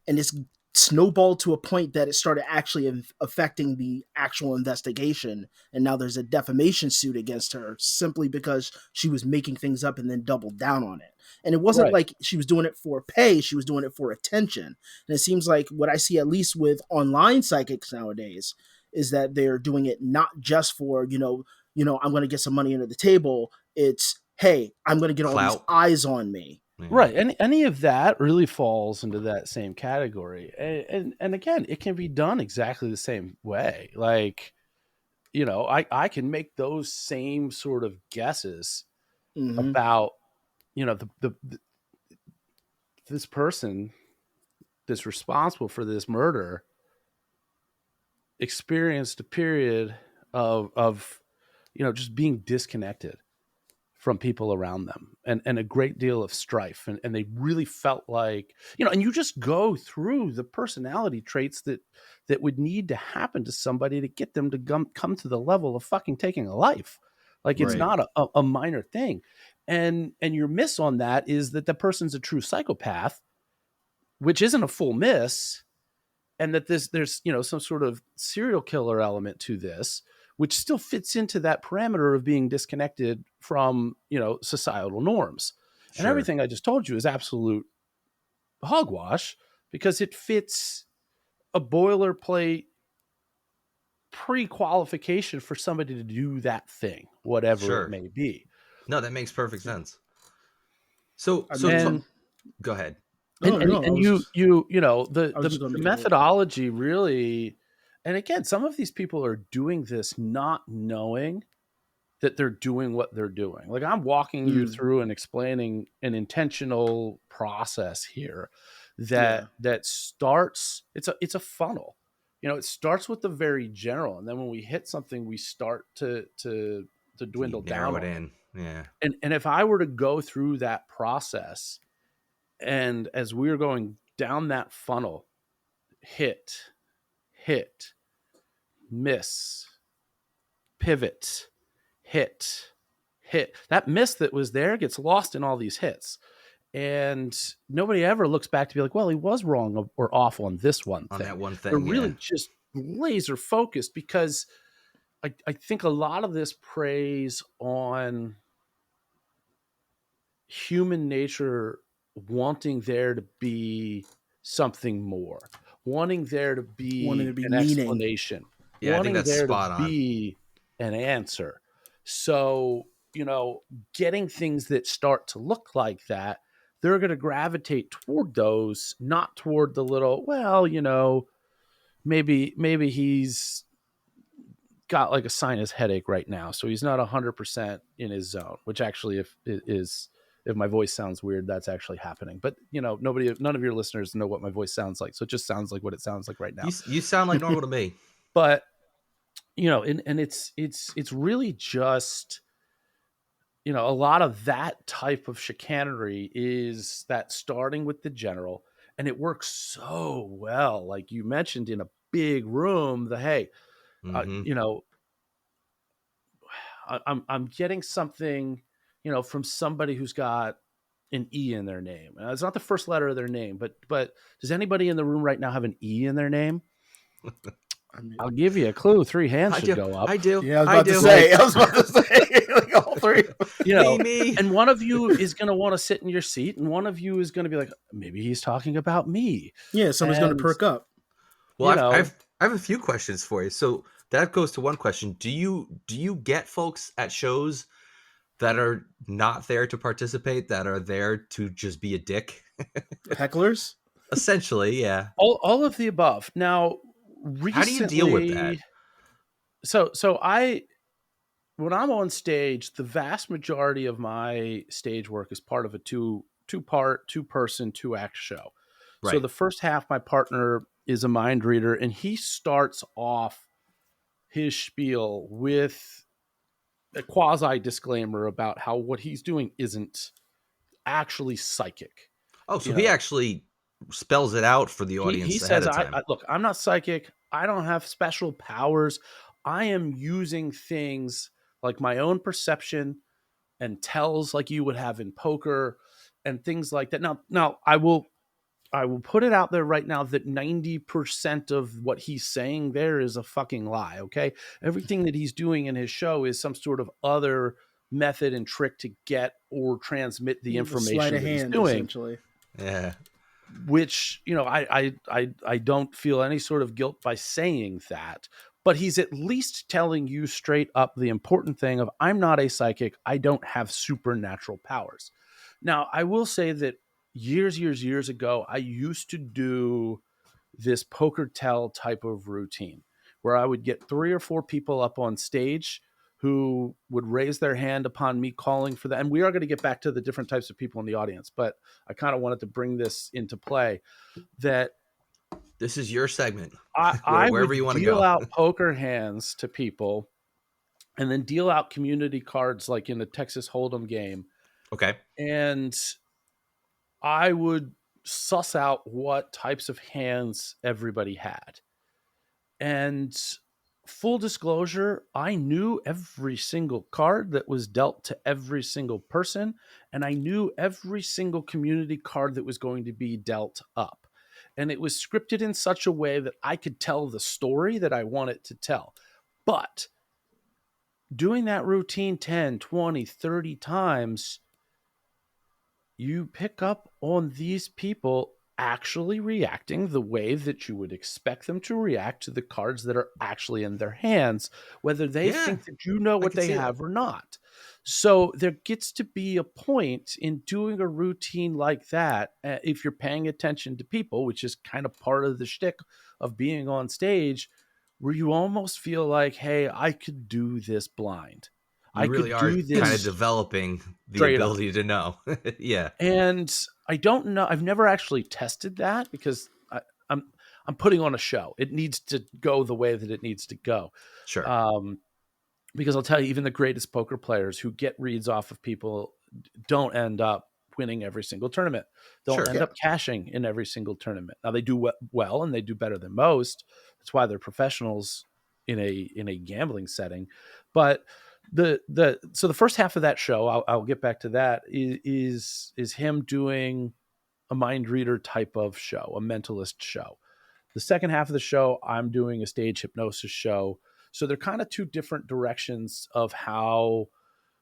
and it's snowballed to a point that it started actually affecting the actual investigation, and now there's a defamation suit against her simply because she was making things up and then doubled down on it. And it wasn't Right. like she was doing it for pay, she was doing it for attention. And it seems like what I see, at least with online psychics nowadays, is that they're doing it not just for, I'm going to get some money under the table. It's, hey, I'm going to get all these Clout. eyes on me. Yeah. Right. Any of that really falls into that same category. And again, it can be done exactly the same way. Like, I can make those same sort of guesses about, this person that's responsible for this murder experienced a period of just being disconnected from people around them and a great deal of strife. And they really felt like, and you just go through the personality traits that would need to happen to somebody to get them to come to the level of fucking taking a life. Like, it's Right. not a minor thing. And your miss on that is that the person's a true psychopath, which isn't a full miss. And that there's some sort of serial killer element to this, which still fits into that parameter of being disconnected from, societal norms. And Sure. everything I just told you is absolute hogwash because it fits a boilerplate pre-qualification for somebody to do that thing, whatever Sure. it may be. No, that makes perfect sense. So And- go ahead. No, And, no, and I was you just- I was just the gonna make a point. methodology really, and again, some of these people are doing this not knowing that they're doing what they're doing. Like, I'm walking you through and explaining an intentional process here that starts. It's a funnel. It starts with the very general, and then when we hit something, we start to dwindle Narrow down it on in. Yeah. And if I were to go through that process, and as we were going down that funnel, hit, miss, pivot, hit. That miss that was there gets lost in all these hits. And nobody ever looks back to be like, well, he was wrong or off on this one On thing. that one thing. They're really yeah. just laser focused because I think a lot of this preys on human nature wanting there to be something more, wanting there to be an meaning. explanation, Yeah, I wanting think that's there spot to on. be an answer. So, getting things that start to look like that, they're going to gravitate toward those, not toward the little, well, maybe he's got like a sinus headache right now, so he's not 100% in his zone, which actually if my voice sounds weird, that's actually happening. But none of your listeners know what my voice sounds like, so it just sounds like what it sounds like right now. You sound like normal to me. But and it's really just a lot of that type of chicanery is that starting with the general, and it works so well, like you mentioned, in a big room. Mhm. I'm getting something, from somebody who's got an E in their name. It's not the first letter of their name, but does anybody in the room right now have an E in their name? I mean, I'll give you a clue. 3 hands I should do. go up. I do. yeah, I do. I was about to say, like all three. Me. And one of you is going to want to sit in your seat, and one of you is going to be like, maybe he's talking about me. Yeah, somebody's going to perk up. Well, I have a few questions for you. So that goes to one question. Do you get folks at shows that are not there to participate, that are there to just be a dick? Hecklers? Essentially, yeah. All of the above. Now, recently, How do you deal with that? So when I'm on stage, the vast majority of my stage work is part of a two-part, 2-person, 2-act show. So Right. the first half, my partner is a mind reader, and he starts off his spiel with a quasi disclaimer about how what he's doing isn't actually psychic. Oh, so he actually spells it out for the audience He ahead says, of time. look, I'm not psychic. I don't have special powers. I am using things like my own perception and tells like you would have in poker and things like that. Now I will I will put it out there right now that 90% of what he's saying there is a fucking lie. Okay. Everything that he's doing in his show is some sort of other method and trick to get or transmit the The sleight information of that he's hand, doing, essentially. Yeah. which, you know, I don't feel any sort of guilt by saying that, but he's at least telling you straight up the important thing of, I'm not a psychic. I don't have supernatural powers. Now, I will say that years ago, I used to do this poker tell type of routine where I would get 3 or 4 people up on stage who would raise their hand upon me calling for that. And we are going to get back to the different types of people in the audience, but I kind of wanted to bring this into play that This is your segment. I Wherever would you want to deal go. out poker hands to people and then deal out community cards like in a Texas Hold'em game. Okay. And I would suss out what types of hands everybody had. And full disclosure, I knew every single card that was dealt to every single person, and I knew every single community card that was going to be dealt up. And it was scripted in such a way that I could tell the story that I wanted to tell. But doing that routine 10, 20, 30 times, you pick up on these people actually reacting the way that you would expect them to react to the cards that are actually in their hands, whether they Yeah, think that you know I what can they see that. have or not. So there gets to be a point in doing a routine like that, if you're paying attention to people, which is kind of part of the shtick of being on stage, where you almost feel like, hey, I could do this blind. I You really could are do kind of this developing the straight up. ability to know. Yeah. And I don't know. I've never actually tested that because I'm putting on a show. It needs to go the way that it needs to go. Sure. Because I'll tell you, even the greatest poker players who get reads off of people don't end up winning every single tournament. Don't Sure. end up cashing in every single tournament. Now they do well and they do better than most. That's why they're professionals in a gambling setting. But so the first half of that show, I'll get back to that, is him doing a mind reader type of show, a mentalist show. The second half of the show, I'm doing a stage hypnosis show. So they're kind of two different directions of how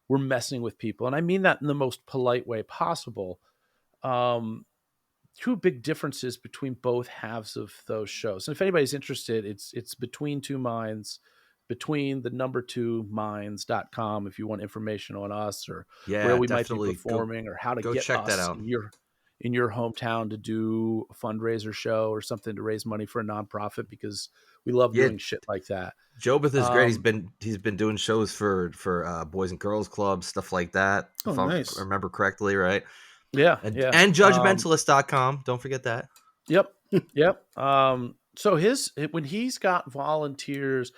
we're messing with people. And I mean that in the most polite way possible. Two big differences between both halves of those shows. And if anybody's interested, it's Between Two Minds, between the number 2minds.com if you want information on us or Yeah, where we might be definitely. performing or how to Go get check that us out. in your hometown to do a fundraiser show or something to raise money for a nonprofit, because we love Yeah. doing shit like that. Jobeth is great. Um, He's been doing shows for Boys and Girls Club, stuff like that. Oh, If I nice. remember correctly, right? Yeah, And, yeah. and judgementalist.com. Don't forget that. Yep, yep. So when he's got volunteers,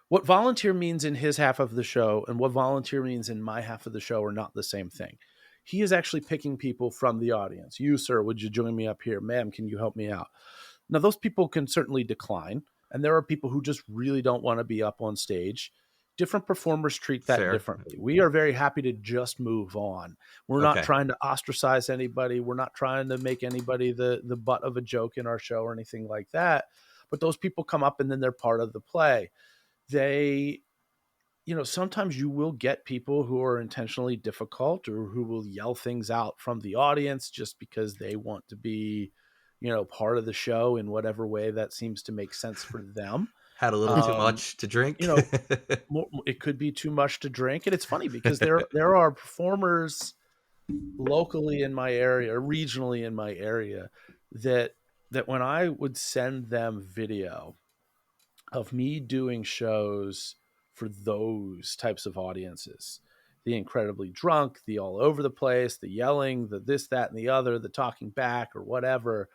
what volunteer means in his half of the show and what volunteer means in my half of the show are not the same thing. He is actually picking people from the audience. You, sir, would you join me up here? Ma'am, can you help me out? Now, those people can certainly decline, and there are people who just really don't want to be up on stage. Different performers treat that Fair. differently. We are very happy to just move on. We're not Okay. trying to ostracize anybody. We're not trying to make anybody the butt of a joke in our show or anything like that. But those people come up and then they're part of the play. They, sometimes you will get people who are intentionally difficult or who will yell things out from the audience just because they want to be, part of the show in whatever way that seems to make sense for them. Had a little too much to drink. It could be too much to drink. And it's funny because there are performers locally in my area, or regionally in my area, that when I would send them video of me doing shows for those types of audiences, the incredibly drunk, the all over the place, the yelling, the this, that, and the other, the talking back or whatever,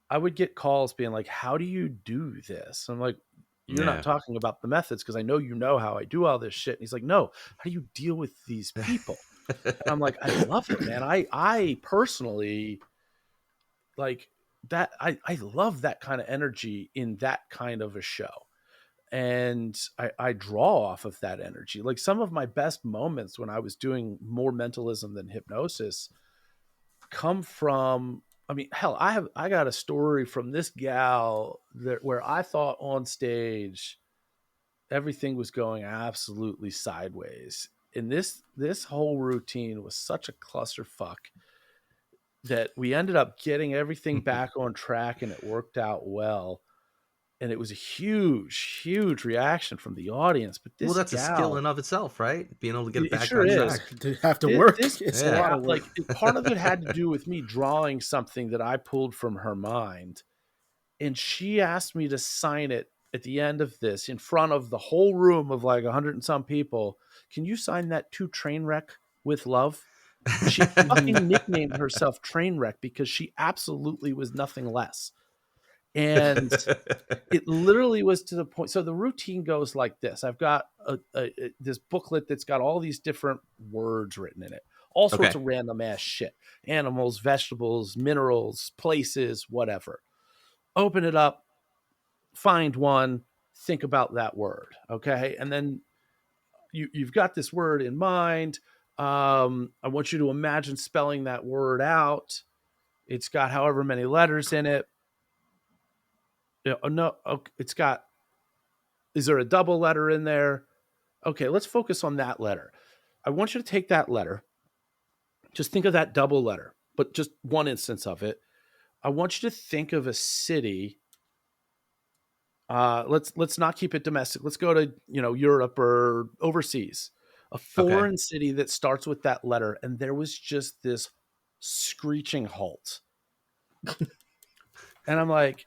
I would get calls being like, how do you do this? I'm like, you're Yeah. not talking about the methods because I know you know how I do all this shit. And he's like, no, how do you deal with these people? And I'm like, I love it, man. I personally like that. I love that kind of energy in that kind of a show. And I draw off of that energy. Like some of my best moments when I was doing more mentalism than hypnosis come from I mean, hell, I got a story from this gal that where I thought on stage everything was going absolutely sideways. And this whole routine was such a clusterfuck that we ended up getting everything back on track and it worked out well. And it was a huge reaction from the audience. But this Well, that's a skill gal, in of itself, right? Being able to get it it back sure on is. track. To have to work. This It's Yeah. a lot of work. like part of it had to do with me drawing something that I pulled from her mind. And she asked me to sign it at the end of this in front of the whole room of like 100 and some people. Can you sign that to Trainwreck with love? She fucking nicknamed herself Trainwreck because she absolutely was nothing less. And it literally was to the point. So the routine goes like this. I've got this booklet that's got all these different words written in it, all sorts Okay. of random ass shit, animals, vegetables, minerals, places, whatever. Open it up, find one, think about that word. Okay. And then you've got this word in mind. I want you to imagine spelling that word out. It's got however many letters in it. No, it's got, is there a double letter in there? Okay, let's focus on that letter. I want you to take that letter. Just think of that double letter, but just one instance of it. I want you to think of a city. Let's not keep it domestic. Let's go to, Europe or overseas. A foreign city that starts with that letter, and there was just this screeching halt. And I'm like,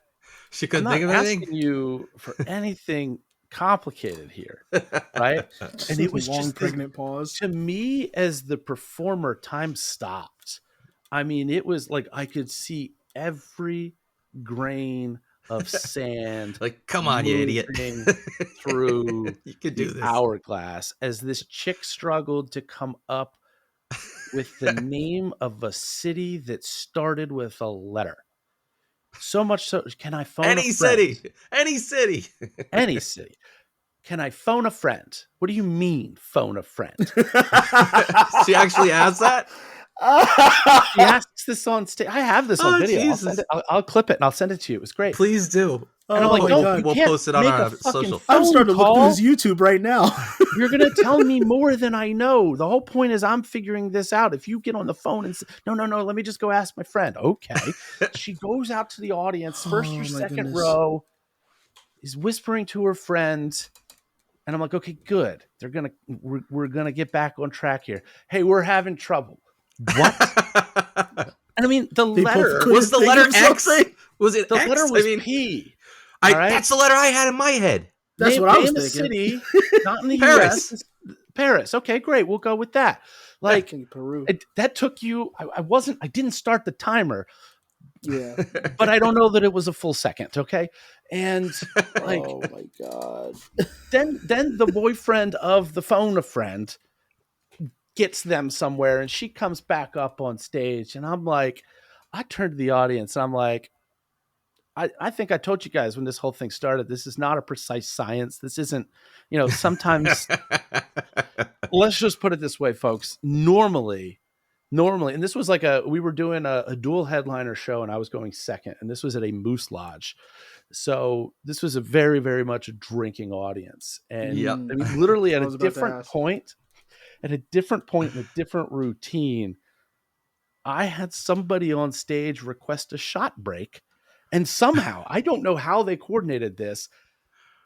She I'm couldn't not think of asking anything. you for anything complicated here, right? Just And it a was long just pregnant pause. to me as the performer, time stopped. I mean, it was like I could see every grain of sand Like, come on, you idiot. moving through You could do the this. hourglass as this chick struggled to come up with the name of a city that started with a letter. So much so, can I phone Any a friend? city. Any city. Any city. Can I phone a friend? What do you mean, phone a friend? She actually asked that? She asks this on stage. I have this on Oh, video. Jesus. I'll clip it and I'll send it to you. It was great. Please do. And I'm Oh like, my don't, God. you We'll can't post it on make our a fucking social. I'm phone starting to look through call. his YouTube right now. You're going to tell me more than I know. The whole point is I'm figuring this out. If you get on the phone and say, no, let me just go ask my friend. Okay. She goes out to the audience, first Oh, or my second goodness. row, is whispering to her friend. And I'm like, okay, good. We're going to get back on track here. Hey, we're having trouble. What? And I mean, the They both letter couldn't Was the think letter of X? something. Was it the X? letter was I mean, P. All right? that's the letter I had in my head. That's Name- what I was name a thinking. city, not in the Paris. US. Paris. Okay, great. We'll go with that. Like Peru. that took you. I didn't start the timer, Yeah. but I don't know that it was a full second. Okay, and like Oh my God. then the boyfriend of the phone a friend gets them somewhere, and she comes back up on stage, and I'm like, I turned to the audience, and I'm like, I think I told you guys when this whole thing started, this is not a precise science. This isn't, sometimes let's just put it this way, folks. Normally, and this was like we were doing a dual headliner show and I was going second, and this was at a Moose Lodge. So this was a very, very much a drinking audience. And Yep. I mean, literally at I a was about to different ask. point, in a different routine, I had somebody on stage request a shot break. And somehow, I don't know how they coordinated this.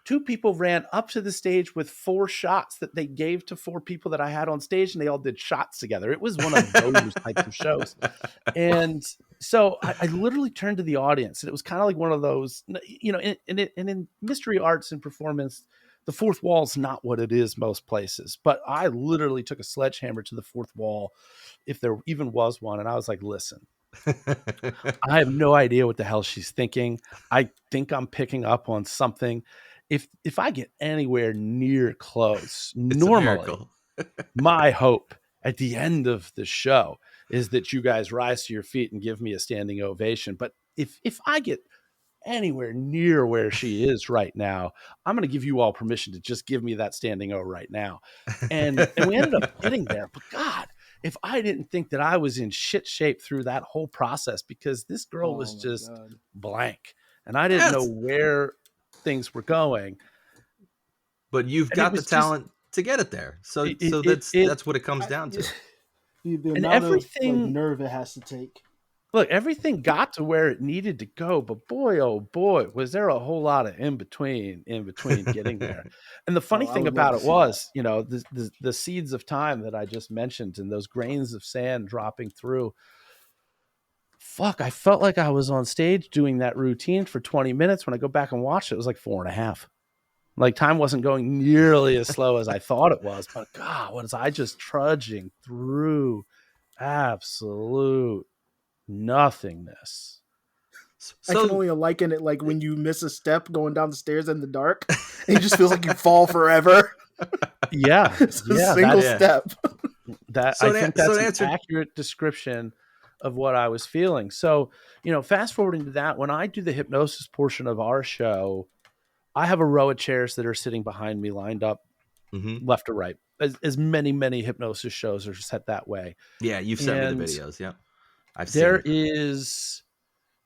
2 people ran up to the stage with 4 shots that they gave to 4 people that I had on stage, and they all did shots together. It was one of those types of shows. And so I literally turned to the audience, and it was kind of like one of those, in mystery arts and performance, the fourth wall is not what it is most places. But I literally took a sledgehammer to the fourth wall, if there even was one. And I was like, listen, I have no idea what the hell she's thinking. I think I'm picking up on something. If I get anywhere near close, It's a normally miracle. my hope at the end of the show is that you guys rise to your feet and give me a standing ovation. But if I get anywhere near where she is right now, I'm going to give you all permission to just give me that standing O right now. And we ended up getting there. But God, if I didn't think that I was in shit shape through that whole process, because this girl was Oh my just God. blank and I didn't know Yes. where things were going. But you've And it got the was just, talent to get it there. So it, that's what it comes down to. The and amount of like everything, nerve it has to take. look, everything got to where it needed to go, but boy, oh boy, was there a whole lot of in between getting there. And the funny Oh, I thing would love about to it see was, you know, the seeds of time that I just mentioned and those grains of sand dropping through. Fuck, I felt like I was on stage doing that routine for 20 minutes. When I go back and watch it, it was like 4.5. Like time wasn't going nearly as slow as I thought it was, but God, what was I just trudging through absolute nothingness. I can So only liken it like when you miss a step going down the stairs in the dark, and it just feels like you fall forever. Yeah, It's a yeah, single Yeah. step. that So I to, think so that's to an answer, accurate description of what I was feeling. So, you know, fast forwarding to that, when I do the hypnosis portion of our show, I have a row of chairs that are sitting behind me lined up Mhm. left to right, as many hypnosis shows are set that way. Yeah, you've sent me the And videos. Yeah, I've seen there it. is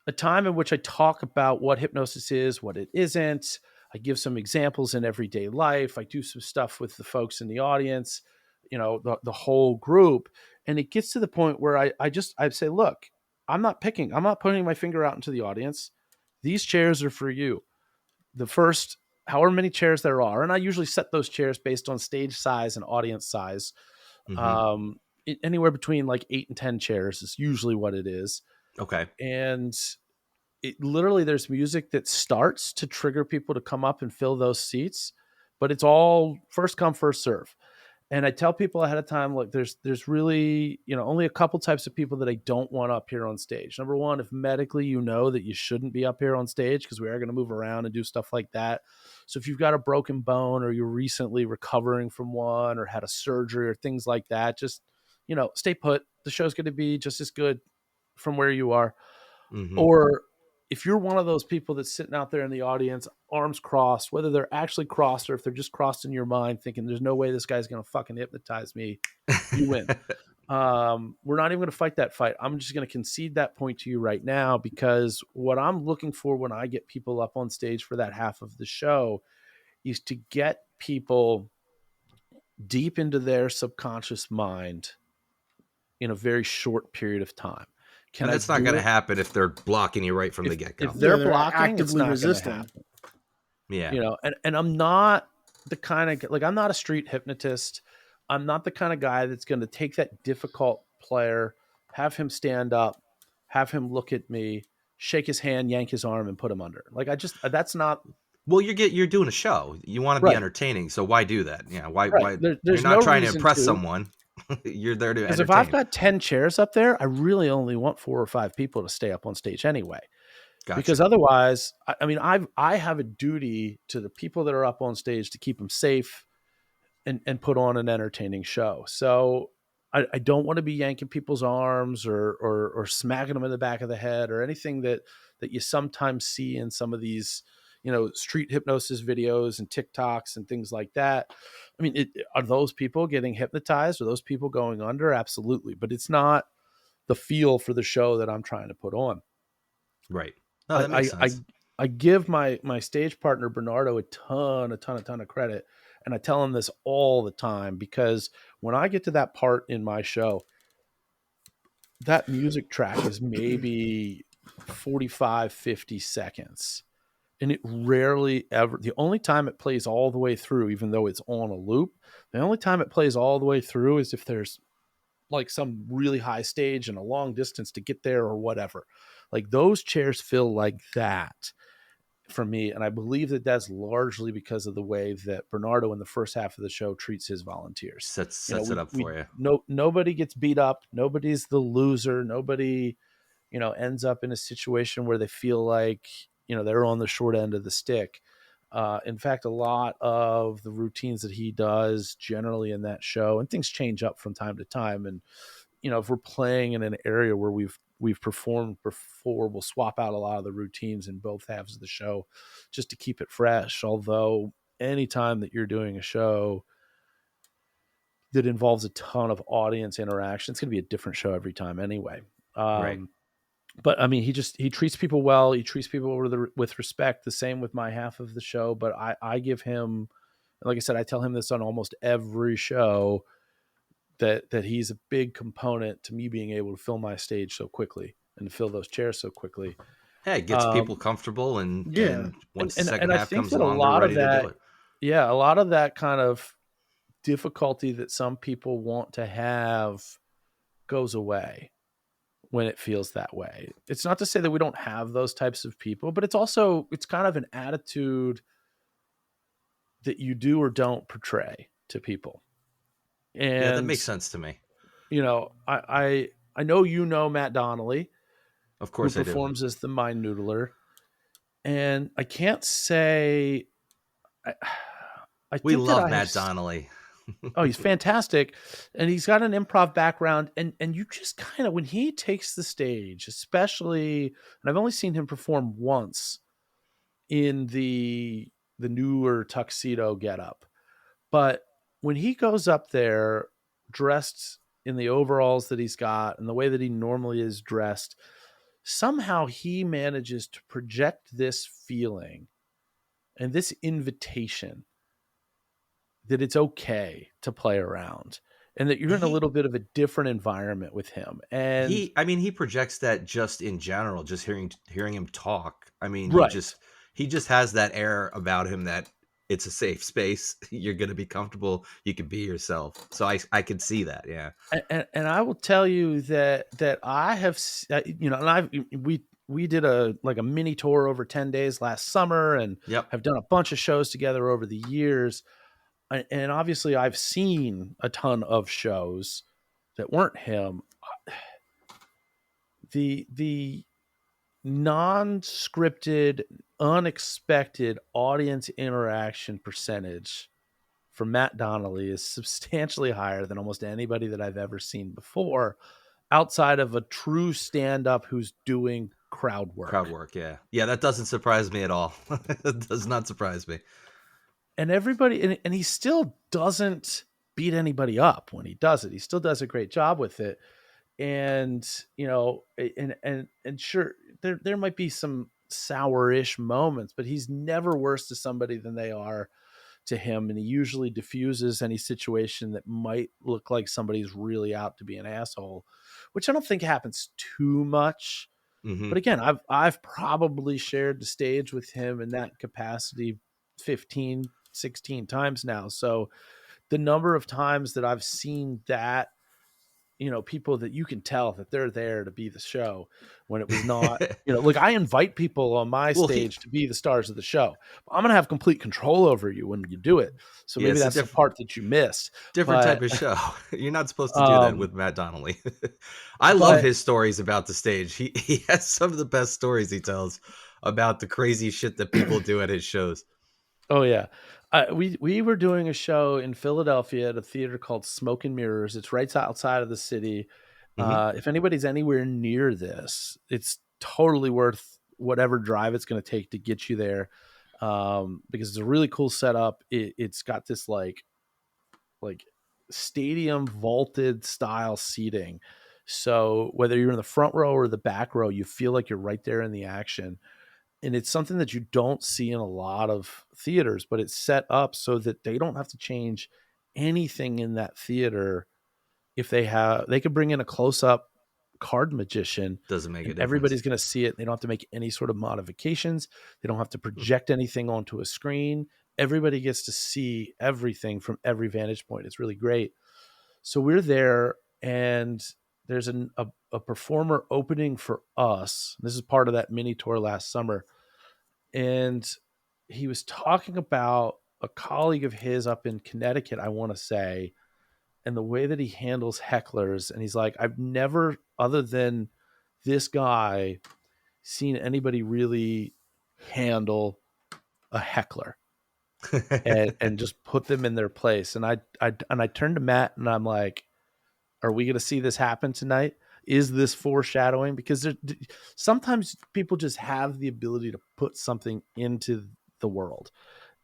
a time in which I talk about what hypnosis is, what it isn't. I give some examples in everyday life. I do some stuff with the folks in the audience, you know, the whole group. And it gets to the point where I say, look, I'm not putting my finger out into the audience. These chairs are for you. The first, however many chairs there are, and I usually set those chairs based on stage size and audience size. Mhm. Anywhere between like 8 and 10 chairs is usually what it is. Okay. And it literally, there's music that starts to trigger people to come up and fill those seats, but it's all first come, first serve. And I tell people ahead of time, look, there's really, you know, only a couple types of people that I don't want up here on stage. Number one, if medically you know that you shouldn't be up here on stage, because we are going to move around and do stuff like that. So if you've got a broken bone or you're recently recovering from one or had a surgery or things like that, just, you know, stay put. The show's going to be just as good from where you are. Mhm. Or if you're one of those people that's sitting out there in the audience, arms crossed, whether they're actually crossed or if they're just crossed in your mind, thinking there's no way this guy's going to fucking hypnotize me, you win. We're not even going to fight that fight. I'm just going to concede that point to you right now, because what I'm looking for when I get people up on stage for that half of the show is to get people deep into their subconscious mind in a very short period of time. Can And I that's not do going to it? happen if they're blocking you right from the get If go. Yeah, they're they're blocking, it's actively not going to resisting. happen. Yeah. You know, and I'm not the kind of, like, I'm not a street hypnotist. I'm not the kind of guy that's going to take that difficult player, have him stand up, have him look at me, shake his hand, yank his arm, and put him under. Like, I just, that's not Well, you're doing a show. You want to be right. entertaining, so why do that? Yeah. Right. Why you're There's not no trying to reason impress to, someone. You're there to because if I've entertain. got 10 chairs up there, I really only want 4 or 5 people to stay up on stage anyway. Because Gotcha. otherwise, I mean, I have a duty to the people that are up on stage to keep them safe and put on an entertaining show. So I don't want to be yanking people's arms or smacking them in the back of the head or anything that you sometimes see in some of these, you know, street hypnosis videos and TikToks and things like that. I mean, are those people getting hypnotized? Are those people going under? Absolutely. But it's not the feel for the show that I'm trying to put on. Right. No, I that makes I I, sense. I give my stage partner Bernardo a ton of credit, and I tell him this all the time, because when I get to that part in my show, that music track is maybe 45, 50 seconds. And it rarely ever, the only time it plays all the way through, even though it's on a loop, the only time it plays all the way through is if there's like some really high stage and a long distance to get there or whatever. Like those chairs feel like that for me. And I believe that that's largely because of the way that Bernardo in the first half of the show treats his volunteers. You know, Sets it up for you. nobody gets beat up. Nobody's the loser. Nobody, you know, ends up in a situation where they feel like, you know, they're on the short end of the stick. In fact, a lot of the routines that he does generally in that show, and things change up from time to time. And, you know, if we're playing in an area where we've performed before, we'll swap out a lot of the routines in both halves of the show just to keep it fresh. Although anytime that you're doing a show, that involves a ton of audience interaction. It's going to be a different show every time anyway. Right. But I mean, he treats people well. He treats people with respect. The same with my half of the show. But I give him, like I said, I tell him this on almost every show, that he's a big component to me being able to fill my stage so quickly and to fill those chairs so quickly. Hey, it gets people comfortable, and Yeah. and once the And second I half think comes that a along, they're lot of ready to that, do it. yeah, a lot of that kind of difficulty that some people want to have goes away when it feels that way. It's not to say that we don't have those types of people, but it's kind of an attitude that you do or don't portray to people. Yeah, that And makes sense to me. you know, I know Matt Donnelly, Of who course I do. performs as the Mind Noodler, and I can't say I We think that love I have Matt Donnelly. Oh, he's fantastic. And he's got an improv background. And you just kind of, when he takes the stage, especially, and I've only seen him perform once in the newer tuxedo getup, but when he goes up there dressed in the overalls that he's got and the way that he normally is dressed, somehow he manages to project this feeling and this invitation that it's okay to play around and that you're in a He little bit of a different environment with him. And he projects that just in general, just hearing him talk. I mean, right. he just has that air about him that it's a safe space. You're going to be comfortable. You can be yourself. So I could see that. Yeah. And I will tell you that I have, and we did a mini tour over 10 days last summer and Yep. have done a bunch of shows together over the years. And obviously I've seen a ton of shows that weren't him. The non-scripted, unexpected audience interaction percentage for Matt Donnelly is substantially higher than almost anybody that I've ever seen before, outside of a true stand-up who's doing crowd work. Crowd work, yeah. Yeah, that doesn't surprise me at all. It does not surprise me. And everybody, and he still doesn't beat anybody up when he does it. He still does a great job with it. And, and sure, there might be some sourish moments, but he's never worse to somebody than they are to him. And he usually diffuses any situation that might look like somebody's really out to be an asshole, which I don't think happens too much. Mm-hmm. But again, I've probably shared the stage with him in that capacity 15, 16 times now. So the number of times that I've seen that, people that you can tell that they're there to be the show when it was not, look, I invite people on my stage to be the stars of the show. I'm going to have complete control over you when you do it. So maybe that's the part that you missed. Different type of show. You're not supposed to do that with Matt Donnelly. I love his stories about the stage. He has some of the best stories he tells about the crazy shit that people do at his shows. Oh yeah. We were doing a show in Philadelphia at a theater called Smoke and Mirrors. It's right outside of the city. Mm-hmm. If anybody's anywhere near this, it's totally worth whatever drive it's going to take to get you there, because it's a really cool setup. It's got this like stadium vaulted style seating. So whether you're in the front row or the back row, you feel like you're right there in the action. And it's something that you don't see in a lot of theaters, but it's set up so that they don't have to change anything in that theater. If they could bring in a close-up card magician. Doesn't make a difference. Everybody's going to see it. They don't have to make any sort of modifications. They don't have to project anything onto a screen. Everybody gets to see everything from every vantage point. It's really great. So we're there, and there's a performer opening for us. This is part of that mini tour last summer. And he was talking about a colleague of his up in Connecticut, I want to say, and the way that he handles hecklers. And he's like, I've never, other than this guy, seen anybody really handle a heckler and just put them in their place. And I turned to Matt and I'm like, are we going to see this happen tonight? Is this foreshadowing? Because sometimes people just have the ability to put something into the world.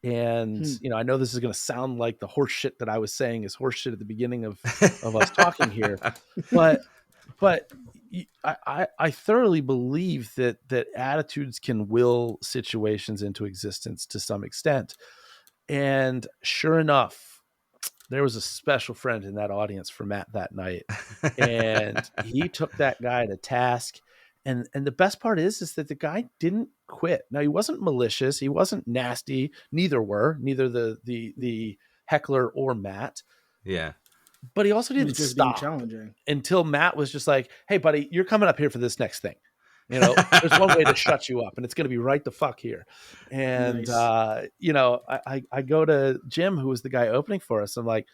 And, I know this is going to sound like the horse shit that I was saying is horse shit at the beginning of us talking here, but I thoroughly believe that attitudes can will situations into existence to some extent. And sure enough, there was a special friend in that audience for Matt that night, and he took that guy to task. And the best part is that the guy didn't quit. Now, he wasn't malicious, he wasn't nasty. Neither the heckler or Matt. Yeah. But he also He was didn't just being stop challenging. until Matt was just like, "Hey, buddy, you're coming up here for this next thing. There's one way to shut you up, and it's going to be right the fuck here." And, Nice. I go to Jim, who was the guy opening for us. I'm like,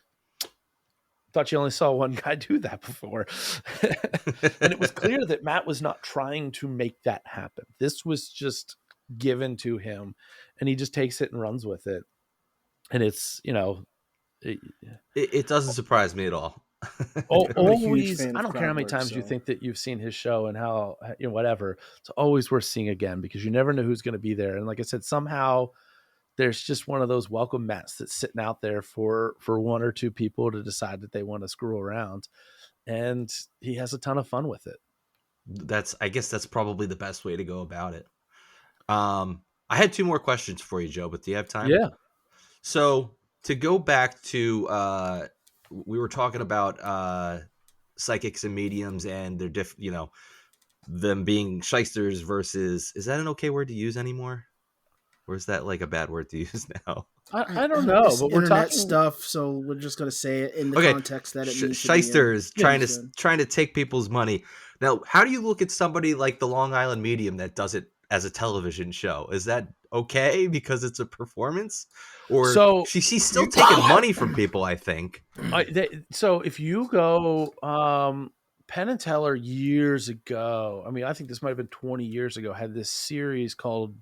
thought you only saw one guy do that before. And it was clear that Matt was not trying to make that happen. This was just given to him, and he just takes it and runs with it. And it's, It doesn't surprise me at all. I'm a huge always, fan I of don't care how many crowd work, times you so- think that you've seen his show and how, whatever. It's always worth seeing again, because you never know who's going to be there. And like I said, somehow there's just one of those welcome mats that's sitting out there for one or two people to decide that they want to screw around. And he has a ton of fun with it. I guess that's probably the best way to go about it. I had two more questions for you, Joe, but do you have time? Yeah. So to go back to, we were talking about psychics and mediums and their them being shysters versus, is that an okay word to use anymore? Or is that like a bad word to use now? I don't know, It's but we're internet talking stuff, so we're just gonna say it in the Okay, context that it means. to be in. Shysters Yeah, trying understood. to take people's money. Now, how do you look at somebody like the Long Island Medium that does it as a television show? Is that okay because it's a performance, or So- she's still taking money from people? I think. So if you go, Penn and Teller years ago, I think this might have been 20 years ago, had this series called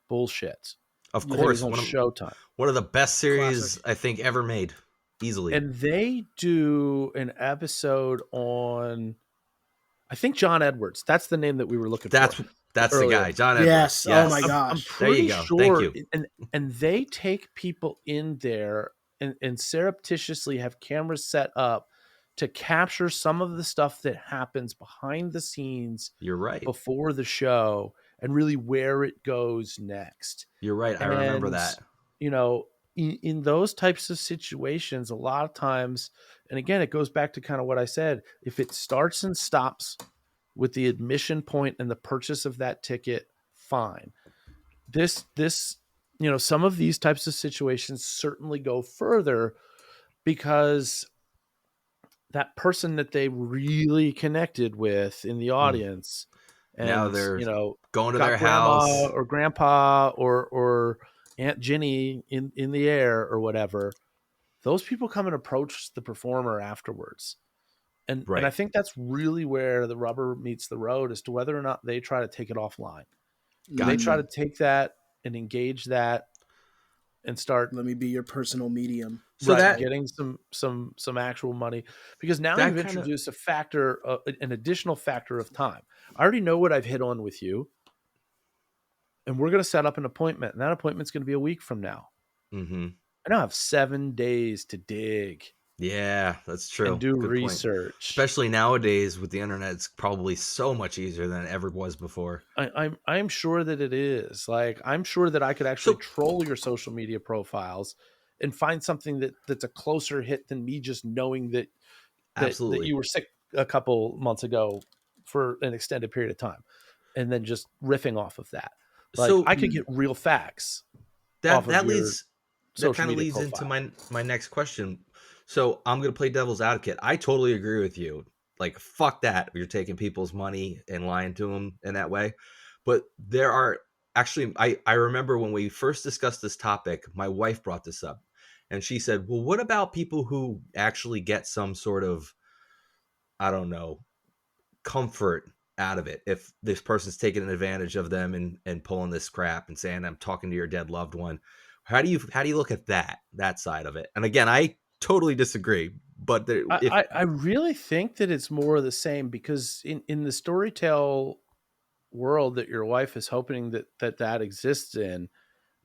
Bullshit. Of I think it course, was on Showtime. one of the best series Classic. I think ever made, easily. And they do an episode on, I think, John Edwards. That's the name that we were looking for. That's the earlier. guy, John Edwards. Yes. Oh my I'm gosh. There you pretty go. sure. Thank you. And they take people in there and surreptitiously have cameras set up to capture some of the stuff that happens behind the scenes You're right. before the show and really where it goes next. You're right. I remember And, that. In those types of situations, a lot of times, and again, it goes back to kind of what I said, if it starts and stops with the admission point and the purchase of that ticket, fine. This, some of these types of situations certainly go further, because that person that they really connected with in the audience, and Now they're going to got their grandma house. or grandpa or Aunt Ginny in the air or whatever, those people come and approach the performer afterwards. And Right. I think that's really where the rubber meets the road, as to whether or not they try to take it offline. They try to take that and engage that and start Let me be your personal medium. So that getting some actual money, because now That you've kinda- introduced a factor, an additional factor of time. I already know what I've hit on with you, and we're going to set up an appointment, and that appointment's going to be a week from now. Mm-hmm. I now have 7 days to dig Yeah, that's true. and do Good point. research. Especially nowadays with the internet, it's probably so much easier than it ever was before. I'm sure that it is. Like, I'm sure that I could actually So- troll your social media profiles and find something that's a closer hit than me just knowing that Absolutely. you were sick a couple months ago for an extended period of time, and then just riffing off of that. Like, So- I could get real facts. That off of that your leads that social kind of media leads profile. into my next question. So I'm gonna play devil's advocate. I totally agree with you. Like, fuck that. You're taking people's money and lying to them in that way. But there are actually, I remember when we first discussed this topic, my wife brought this up, and she said, well, what about people who actually get some sort of, I don't know, comfort out of it? If this person's taking advantage of them and pulling this crap and saying, I'm talking to your dead loved one. How do you look at that side of it? And again, I totally disagree, but I really think that it's more of the same, because in the storytell world that your wife is hoping that exists in,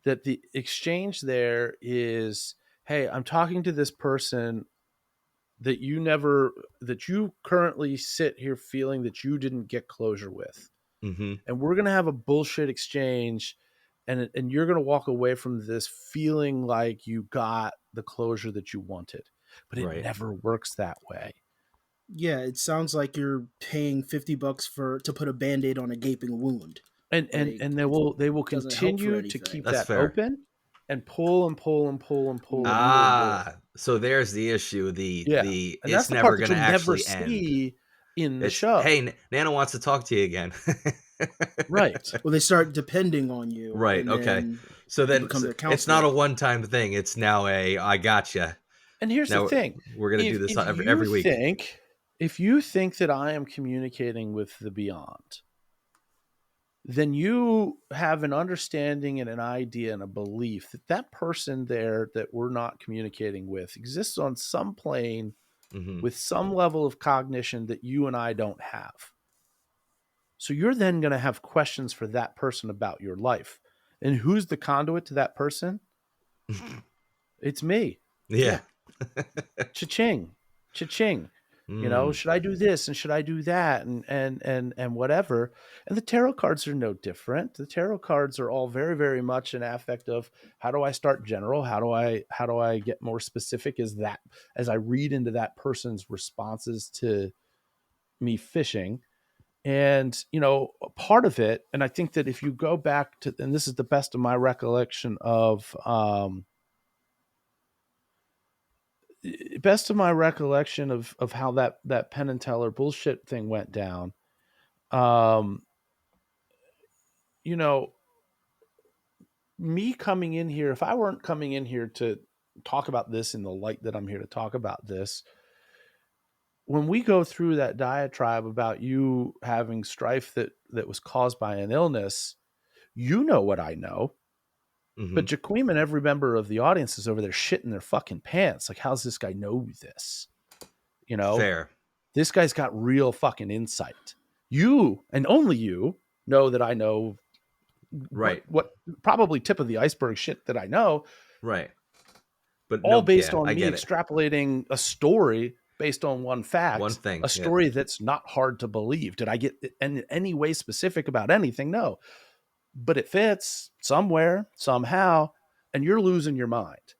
that the exchange there is, hey, I'm talking to this person that you currently sit here feeling that you didn't get closure with. Mm-hmm. And we're going to have a bullshit exchange, and you're going to walk away from this feeling like you got the closure that you wanted, but it Right. never works that way. Yeah, it sounds like you're paying $50 to put a Band-Aid on a gaping wound. And they will doesn't help for continue to anything. keep That's that fair. open and pull and pull and pull and pull and pull. Ah, so there's the issue. Yeah. The And that's it's the never part that going to you'll never actually end. see in the It's, show. hey, Nana wants to talk to you again. Right. Well, they start depending on you. Right. and Okay. then So you then become their it's not a counselor. one-time thing. It's now I gotcha. And here's Now the thing. we're going to do this If every you week. if you think that I am communicating with the beyond, then you have an understanding and an idea and a belief that that person there that we're not communicating with exists on some plane Mhm. with some level of cognition that you and I don't have. So you're then going to have questions for that person about your life. And who's the conduit to that person? It's me. Yeah. Cha-ching. Cha-ching. You know, should I do this and should I do that and whatever? And the tarot cards are no different. The tarot cards are all very, very much an affect of how do I start general? How do I get more specific as I read into that person's responses to me fishing? And, you know, part of it, and I think that if you go back to, and this is the best of my recollection of how that Penn and Teller bullshit thing went down. You know, me coming in here, if I weren't coming in here to talk about this in the light that I'm here to talk about this, when we go through that diatribe about you having strife that was caused by an illness, you know what I know. Mhm. But Jaquim and every member of the audience is over there shitting their fucking pants. Like, how's this guy know this? You know, Fair. this guy's got real fucking insight. You and only you know that I know Right. what probably tip of the iceberg shit that I know, Right. But all based I on me get it. extrapolating a story based on one fact, One thing, a story that's not hard to believe. Did I get in any way specific about anything? No, but it fits somewhere, somehow, and you're losing your mind.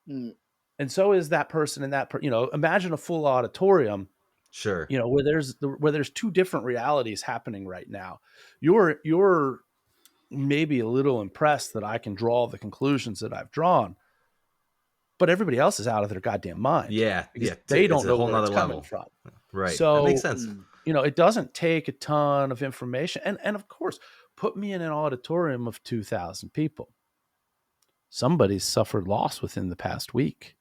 Mm. And so is that person and you know, imagine a full auditorium, Sure. you know, where there's two different realities happening right now. You're maybe a little impressed that I can draw the conclusions that I've drawn, but everybody else is out of their goddamn mind. Yeah. Because Yeah. they don't It's a know whole where it's nother coming level. from. Right. So, that makes sense. you know, it doesn't take a ton of information. And of course, put me in an auditorium of 2,000 people. Somebody's suffered loss within the past week.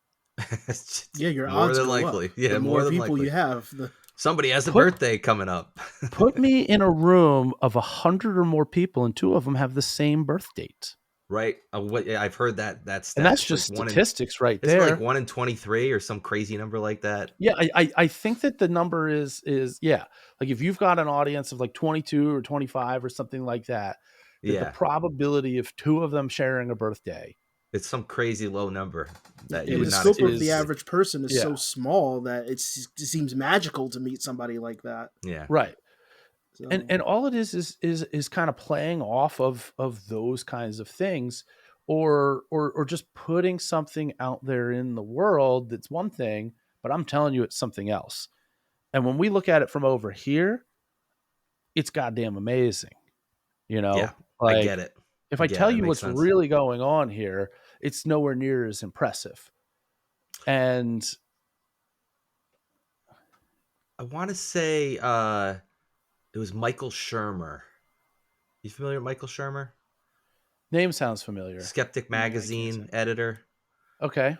Yeah, your more odds than go likely. up. Yeah, the more more than people likely. you have, Somebody has a birthday coming up. Put me in a room of 100 or more people, and two of them have the same birth date. Right. I've heard that stat. And that's It's just like statistics right it's there. like 1 in 23 or some crazy number like that. Yeah, I think that the number is yeah, like if you've got an audience of like 22 or 25 or something like that, Yeah. the probability of two of them sharing a birthday, It's some crazy low number that you and would the not scope of expect. the average person is so Yeah. small that it seems magical to meet somebody like that. Yeah. right? So, And all it is kind of playing off of those kinds of things, or just putting something out there in the world that's one thing, but I'm telling you it's something else. And when we look at it from over here, it's goddamn amazing. You know, Yeah, like, I get it. if I Yeah, tell that you makes what's sense. really going on here, it's nowhere near as impressive. And I want to say it was Michael Shermer. You familiar with Michael Shermer? name sounds familiar. Skeptic Yeah, I can't magazine say. editor. Okay.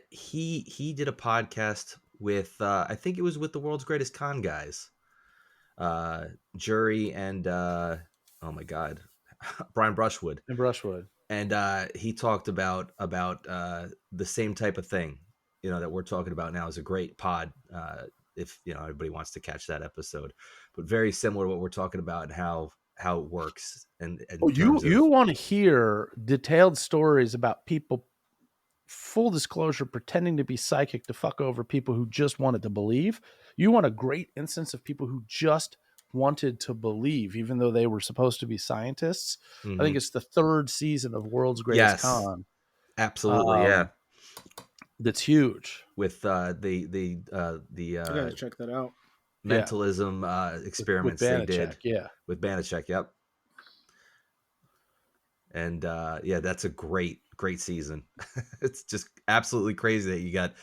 He did a podcast with I think it was with the World's Greatest Con guys. Jury and oh my god, Brian Brushwood. In Brushwood. And he talked about the same type of thing, you know, that we're talking about now. Is a great pod if you know everybody wants to catch that episode, but very similar to what we're talking about, and how how it works and in Oh, terms of you want to hear detailed stories about people, full disclosure, pretending to be psychic to fuck over people who just wanted to believe. You want a great instance of people who just wanted to believe, even though they were supposed to be scientists. I think Mhm. it's the 3rd season of World's Greatest Yes, Con. absolutely, yeah. That's huge. With the I gotta check that out. Yeah. mentalism With experiments they did Banachek, yeah. with Banachek. Yep. And yeah, that's a great season. It's just absolutely crazy that you got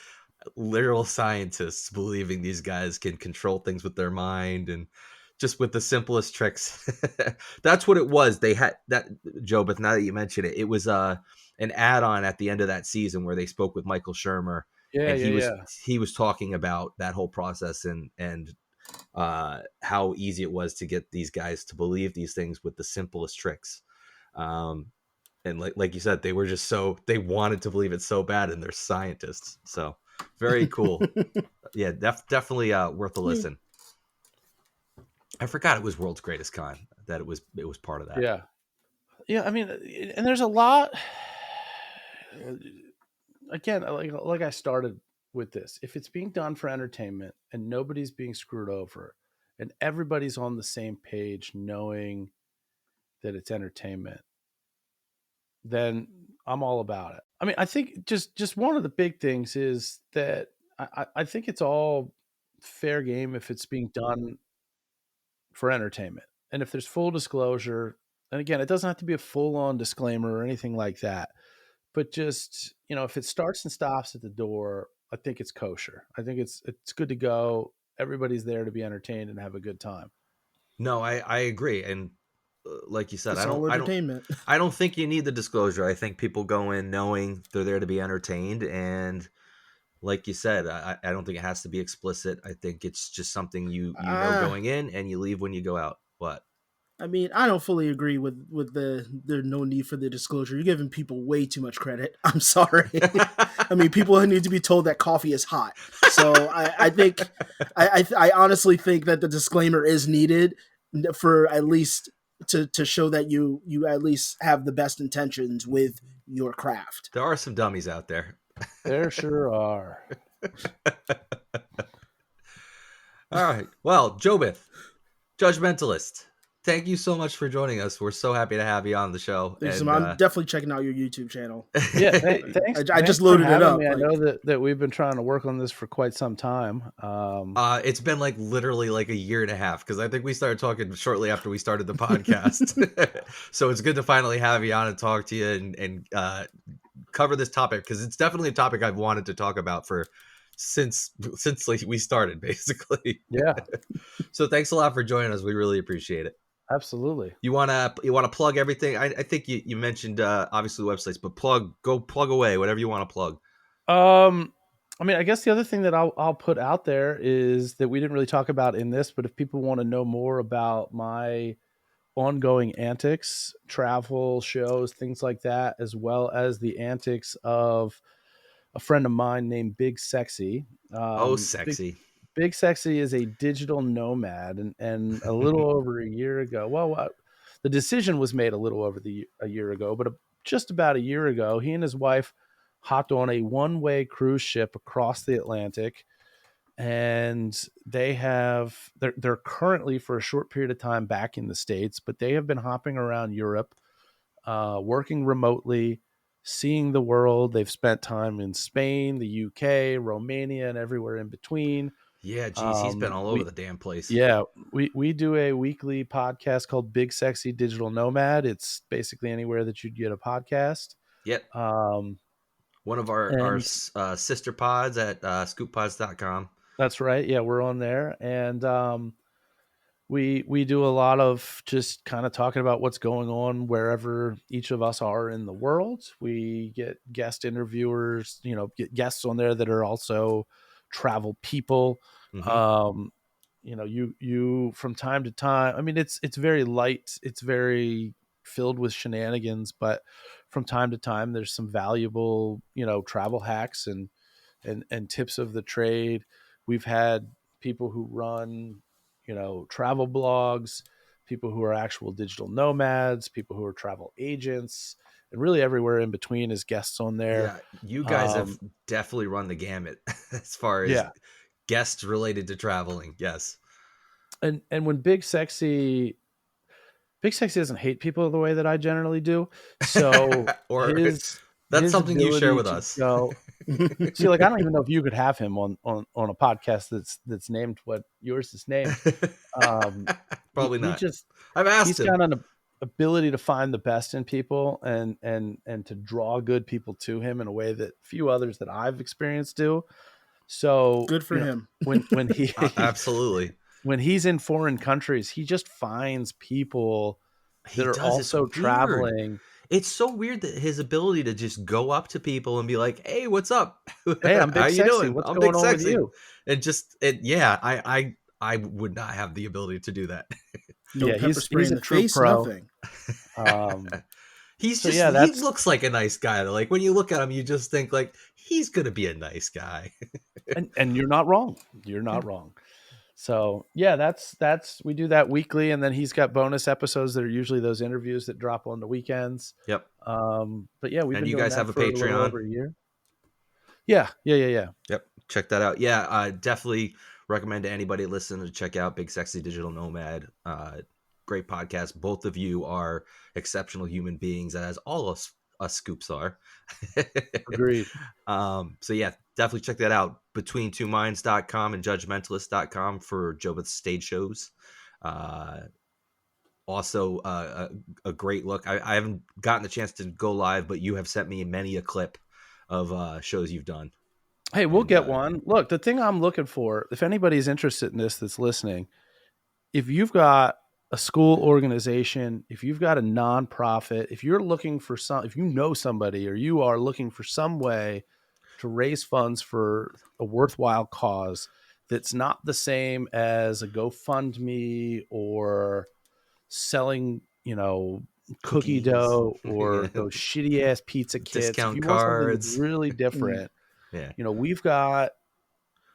literal scientists believing these guys can control things with their mind and just with the simplest tricks. That's what it was. They had that, Joe, but now that you mention it, it was an add-on at the end of that season where they spoke with Michael Shermer, Yeah, and yeah, yeah. he was talking about that whole process and how easy it was to get these guys to believe these things with the simplest tricks. Um, and like you said, they were just they wanted to believe it so bad, and they're scientists. So very cool. Yeah, definitely worth a listen. I forgot it was World's Greatest Con, that it was part of that. Yeah. Yeah, I mean, and there's a lot. Again, like I started with this. If it's being done for entertainment and nobody's being screwed over, and everybody's on the same page, knowing that it's entertainment, then I'm all about it. I mean, I think just one of the big things is that I think it's all fair game if it's being done for entertainment. And if there's full disclosure, and again, it doesn't have to be a full on disclaimer or anything like that, but just, if it starts and stops at the door, I think it's kosher. I think it's good to go. Everybody's there to be entertained and have a good time. No, I agree, and like you said, It's all entertainment. I don't think you need the disclosure. I think people go in knowing they're there to be entertained, and like you said, I don't think it has to be explicit. I think it's just something you know going in, and you leave when you go out. What? I mean, I don't fully agree with the no need for the disclosure. You're giving people way too much credit. I'm sorry. I mean, people need to be told that coffee is hot. So I think I honestly think that the disclaimer is needed for at least to show that you at least have the best intentions with your craft. There are some dummies out there. There sure are. All right. Well, Jobith, Judge Mentalist, thank you so much for joining us. We're so happy to have you on the show. And, I'm definitely checking out your YouTube channel. Yeah, thanks. I just loaded it up. I know that we've been trying to work on this for quite some time. It's been literally a year and a half, because I think we started talking shortly after we started the podcast. So it's good to finally have you on and talk to you and cover this topic, because it's definitely a topic I've wanted to talk about since we started, basically. Yeah. So thanks a lot for joining us. We really appreciate it. Absolutely. You wanna plug everything? I think you mentioned obviously websites, but plug away whatever you want to plug. I mean, I guess the other thing that I'll put out there is that we didn't really talk about in this, but if people want to know more about my ongoing antics, travel, shows, things like that, as well as the antics of a friend of mine named Big Sexy. Sexy. Big Sexy is a digital nomad, and a little over a year ago, the decision was made a little over a year ago, but just about a year ago, he and his wife hopped on a one-way cruise ship across the Atlantic, and they're currently, for a short period of time, back in the States, but they have been hopping around Europe, working remotely, seeing the world. They've spent time in Spain, the UK, Romania, and everywhere in between. Yeah, geez, he's been all over the damn place. Yeah, we do a weekly podcast called Big Sexy Digital Nomad. It's basically anywhere that you'd get a podcast. Yep. One of our sister pods at scooppods.com. That's right. Yeah, we're on there, and we do a lot of just kind of talking about what's going on wherever each of us are in the world. We get guest interviewers, get guests on there that are also travel people. Mm-hmm. You from time to time, I mean, it's very light, it's very filled with shenanigans, but from time to time there's some valuable, travel hacks and tips of the trade. We've had people who run, travel blogs, people who are actual digital nomads, people who are travel agents, and really everywhere in between as guests on there. Yeah, you guys have definitely run the gamut as far as guests related to traveling. Yes. And when Big Sexy doesn't hate people the way that I generally do. So or his something you share with ability us. to see, like, I don't even know if you could have him on a podcast that's named what yours is named. Probably not. I've asked him. He's got an ability to find the best in people and to draw good people to him in a way that few others that I've experienced do. So good for him. When he absolutely. When he's in foreign countries, he just finds people that are also traveling. It's so weird that his ability to just go up to people and be like, "Hey, what's up? Hey, I'm Big How Sexy. you doing? What's I'm going Big on Sexy." with you? And just I would not have the ability to do that. No pepper spray in the face, pro. Nothing. He looks like a nice guy. Like when you look at him, you just think like he's gonna be a nice guy. and you're not wrong. You're not wrong. So yeah, that's we do that weekly, and then he's got bonus episodes that are usually those interviews that drop on the weekends. Yep. But yeah, we've been you doing guys that have a for Patreon a little over a year. Yeah. Yep. Check that out. Yeah, I definitely recommend to anybody listening to check out Big Sexy Digital Nomad. Great podcast. Both of you are exceptional human beings, as all us scoops are. Agreed. So yeah, definitely check that out. Between2minds.com and judgementalist.com for Jobeth's stage shows. Also a great look. I haven't gotten the chance to go live, but you have sent me many a clip of shows you've done. Hey, we'll get one. Look, the thing I'm looking for, if anybody's interested in this that's listening, if you've got a school organization, if you've got a nonprofit, if you're looking for if you know somebody or you are looking for some way to raise funds for a worthwhile cause that's not the same as a GoFundMe or selling, cookie dough or those shitty ass pizza kits, discount if you cards, want something that's really different. Yeah. We've got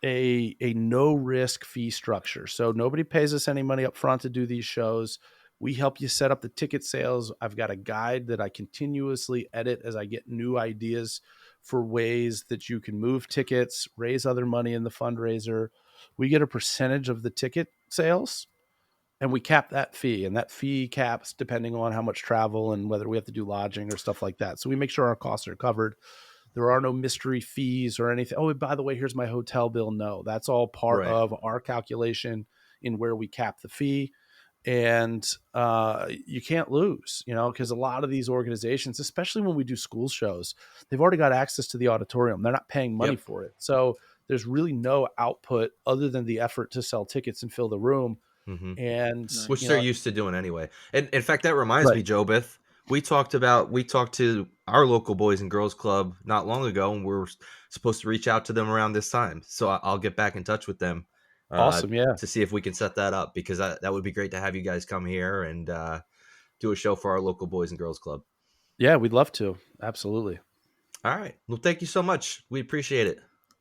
a no risk fee structure. So nobody pays us any money up front to do these shows. We help you set up the ticket sales. I've got a guide that I continuously edit as I get new ideas for ways that you can move tickets, raise other money in the fundraiser. We get a percentage of the ticket sales and we cap that fee, and that fee caps depending on how much travel and whether we have to do lodging or stuff like that. So we make sure our costs are covered. There are no mystery fees or anything. Oh, by the way, here's my hotel bill. No, that's all part of our calculation in where we cap the fee. And you can't lose, because a lot of these organizations, especially when we do school shows, they've already got access to the auditorium. They're not paying money for it. So there's really no output other than the effort to sell tickets and fill the room. Mm-hmm. And which they're used to doing anyway. And in fact, that reminds me, Jobeth, we talked to our local Boys and Girls Club not long ago, and we're supposed to reach out to them around this time. So I'll get back in touch with them. Awesome. Yeah. To see if we can set that up, because that would be great to have you guys come here and do a show for our local Boys and Girls Club. Yeah, we'd love to. Absolutely. All right. Well, thank you so much. We appreciate it.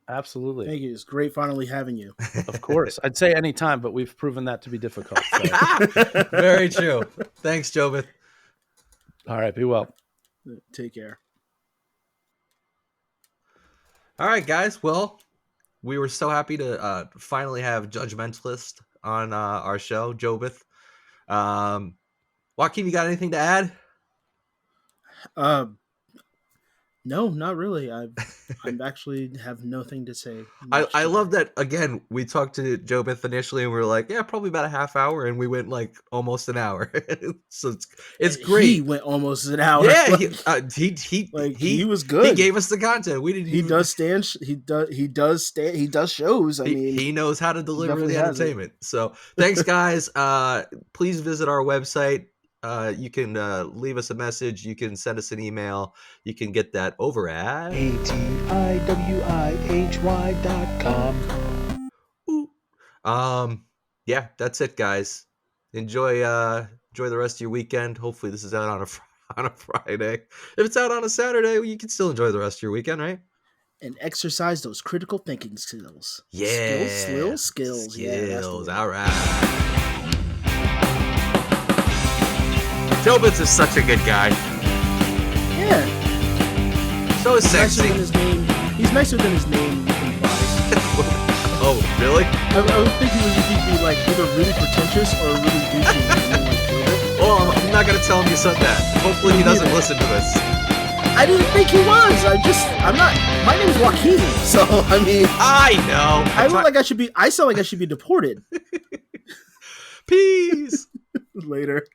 Absolutely. Thank you. It's great finally having you. Of course. I'd say anytime, but we've proven that to be difficult. So. Very true. Thanks, Jobeth. All right. Be well. Take care. All right, guys. Well, we were so happy to finally have Judge Mentalist on our show, Jobeth. Joaquin, you got anything to add? No, not really. I actually have nothing to say. I love that. Again, we talked to Jobeth initially, and we were like, "Yeah, probably about a half hour," and we went like almost an hour. So it's great. He went almost an hour. Yeah, he was good. He gave us the content. We didn't. He does shows. I mean, he knows how to deliver the entertainment. So thanks, guys. Please visit our website. You can leave us a message. You can send us an email. You can get that over at atiwihy.com. Yeah, that's it, guys. Enjoy the rest of your weekend. Hopefully this is out on a Friday. If it's out on a Saturday, you can still enjoy the rest of your weekend, right? And exercise those critical thinking skills. Yeah. Skills. Yeah, all right. Tobin's is such a good guy. Yeah. So is He's nicer sexy. than his name. He's nicer than his name implies. Oh, really? I was thinking he'd be like either really pretentious or really douchey. Well, I'm not gonna tell him you said that. Hopefully he doesn't listen to this. I didn't think he was. I'm not. My name's Joaquin, so I mean, I know. I sound like I should be deported Peace. later.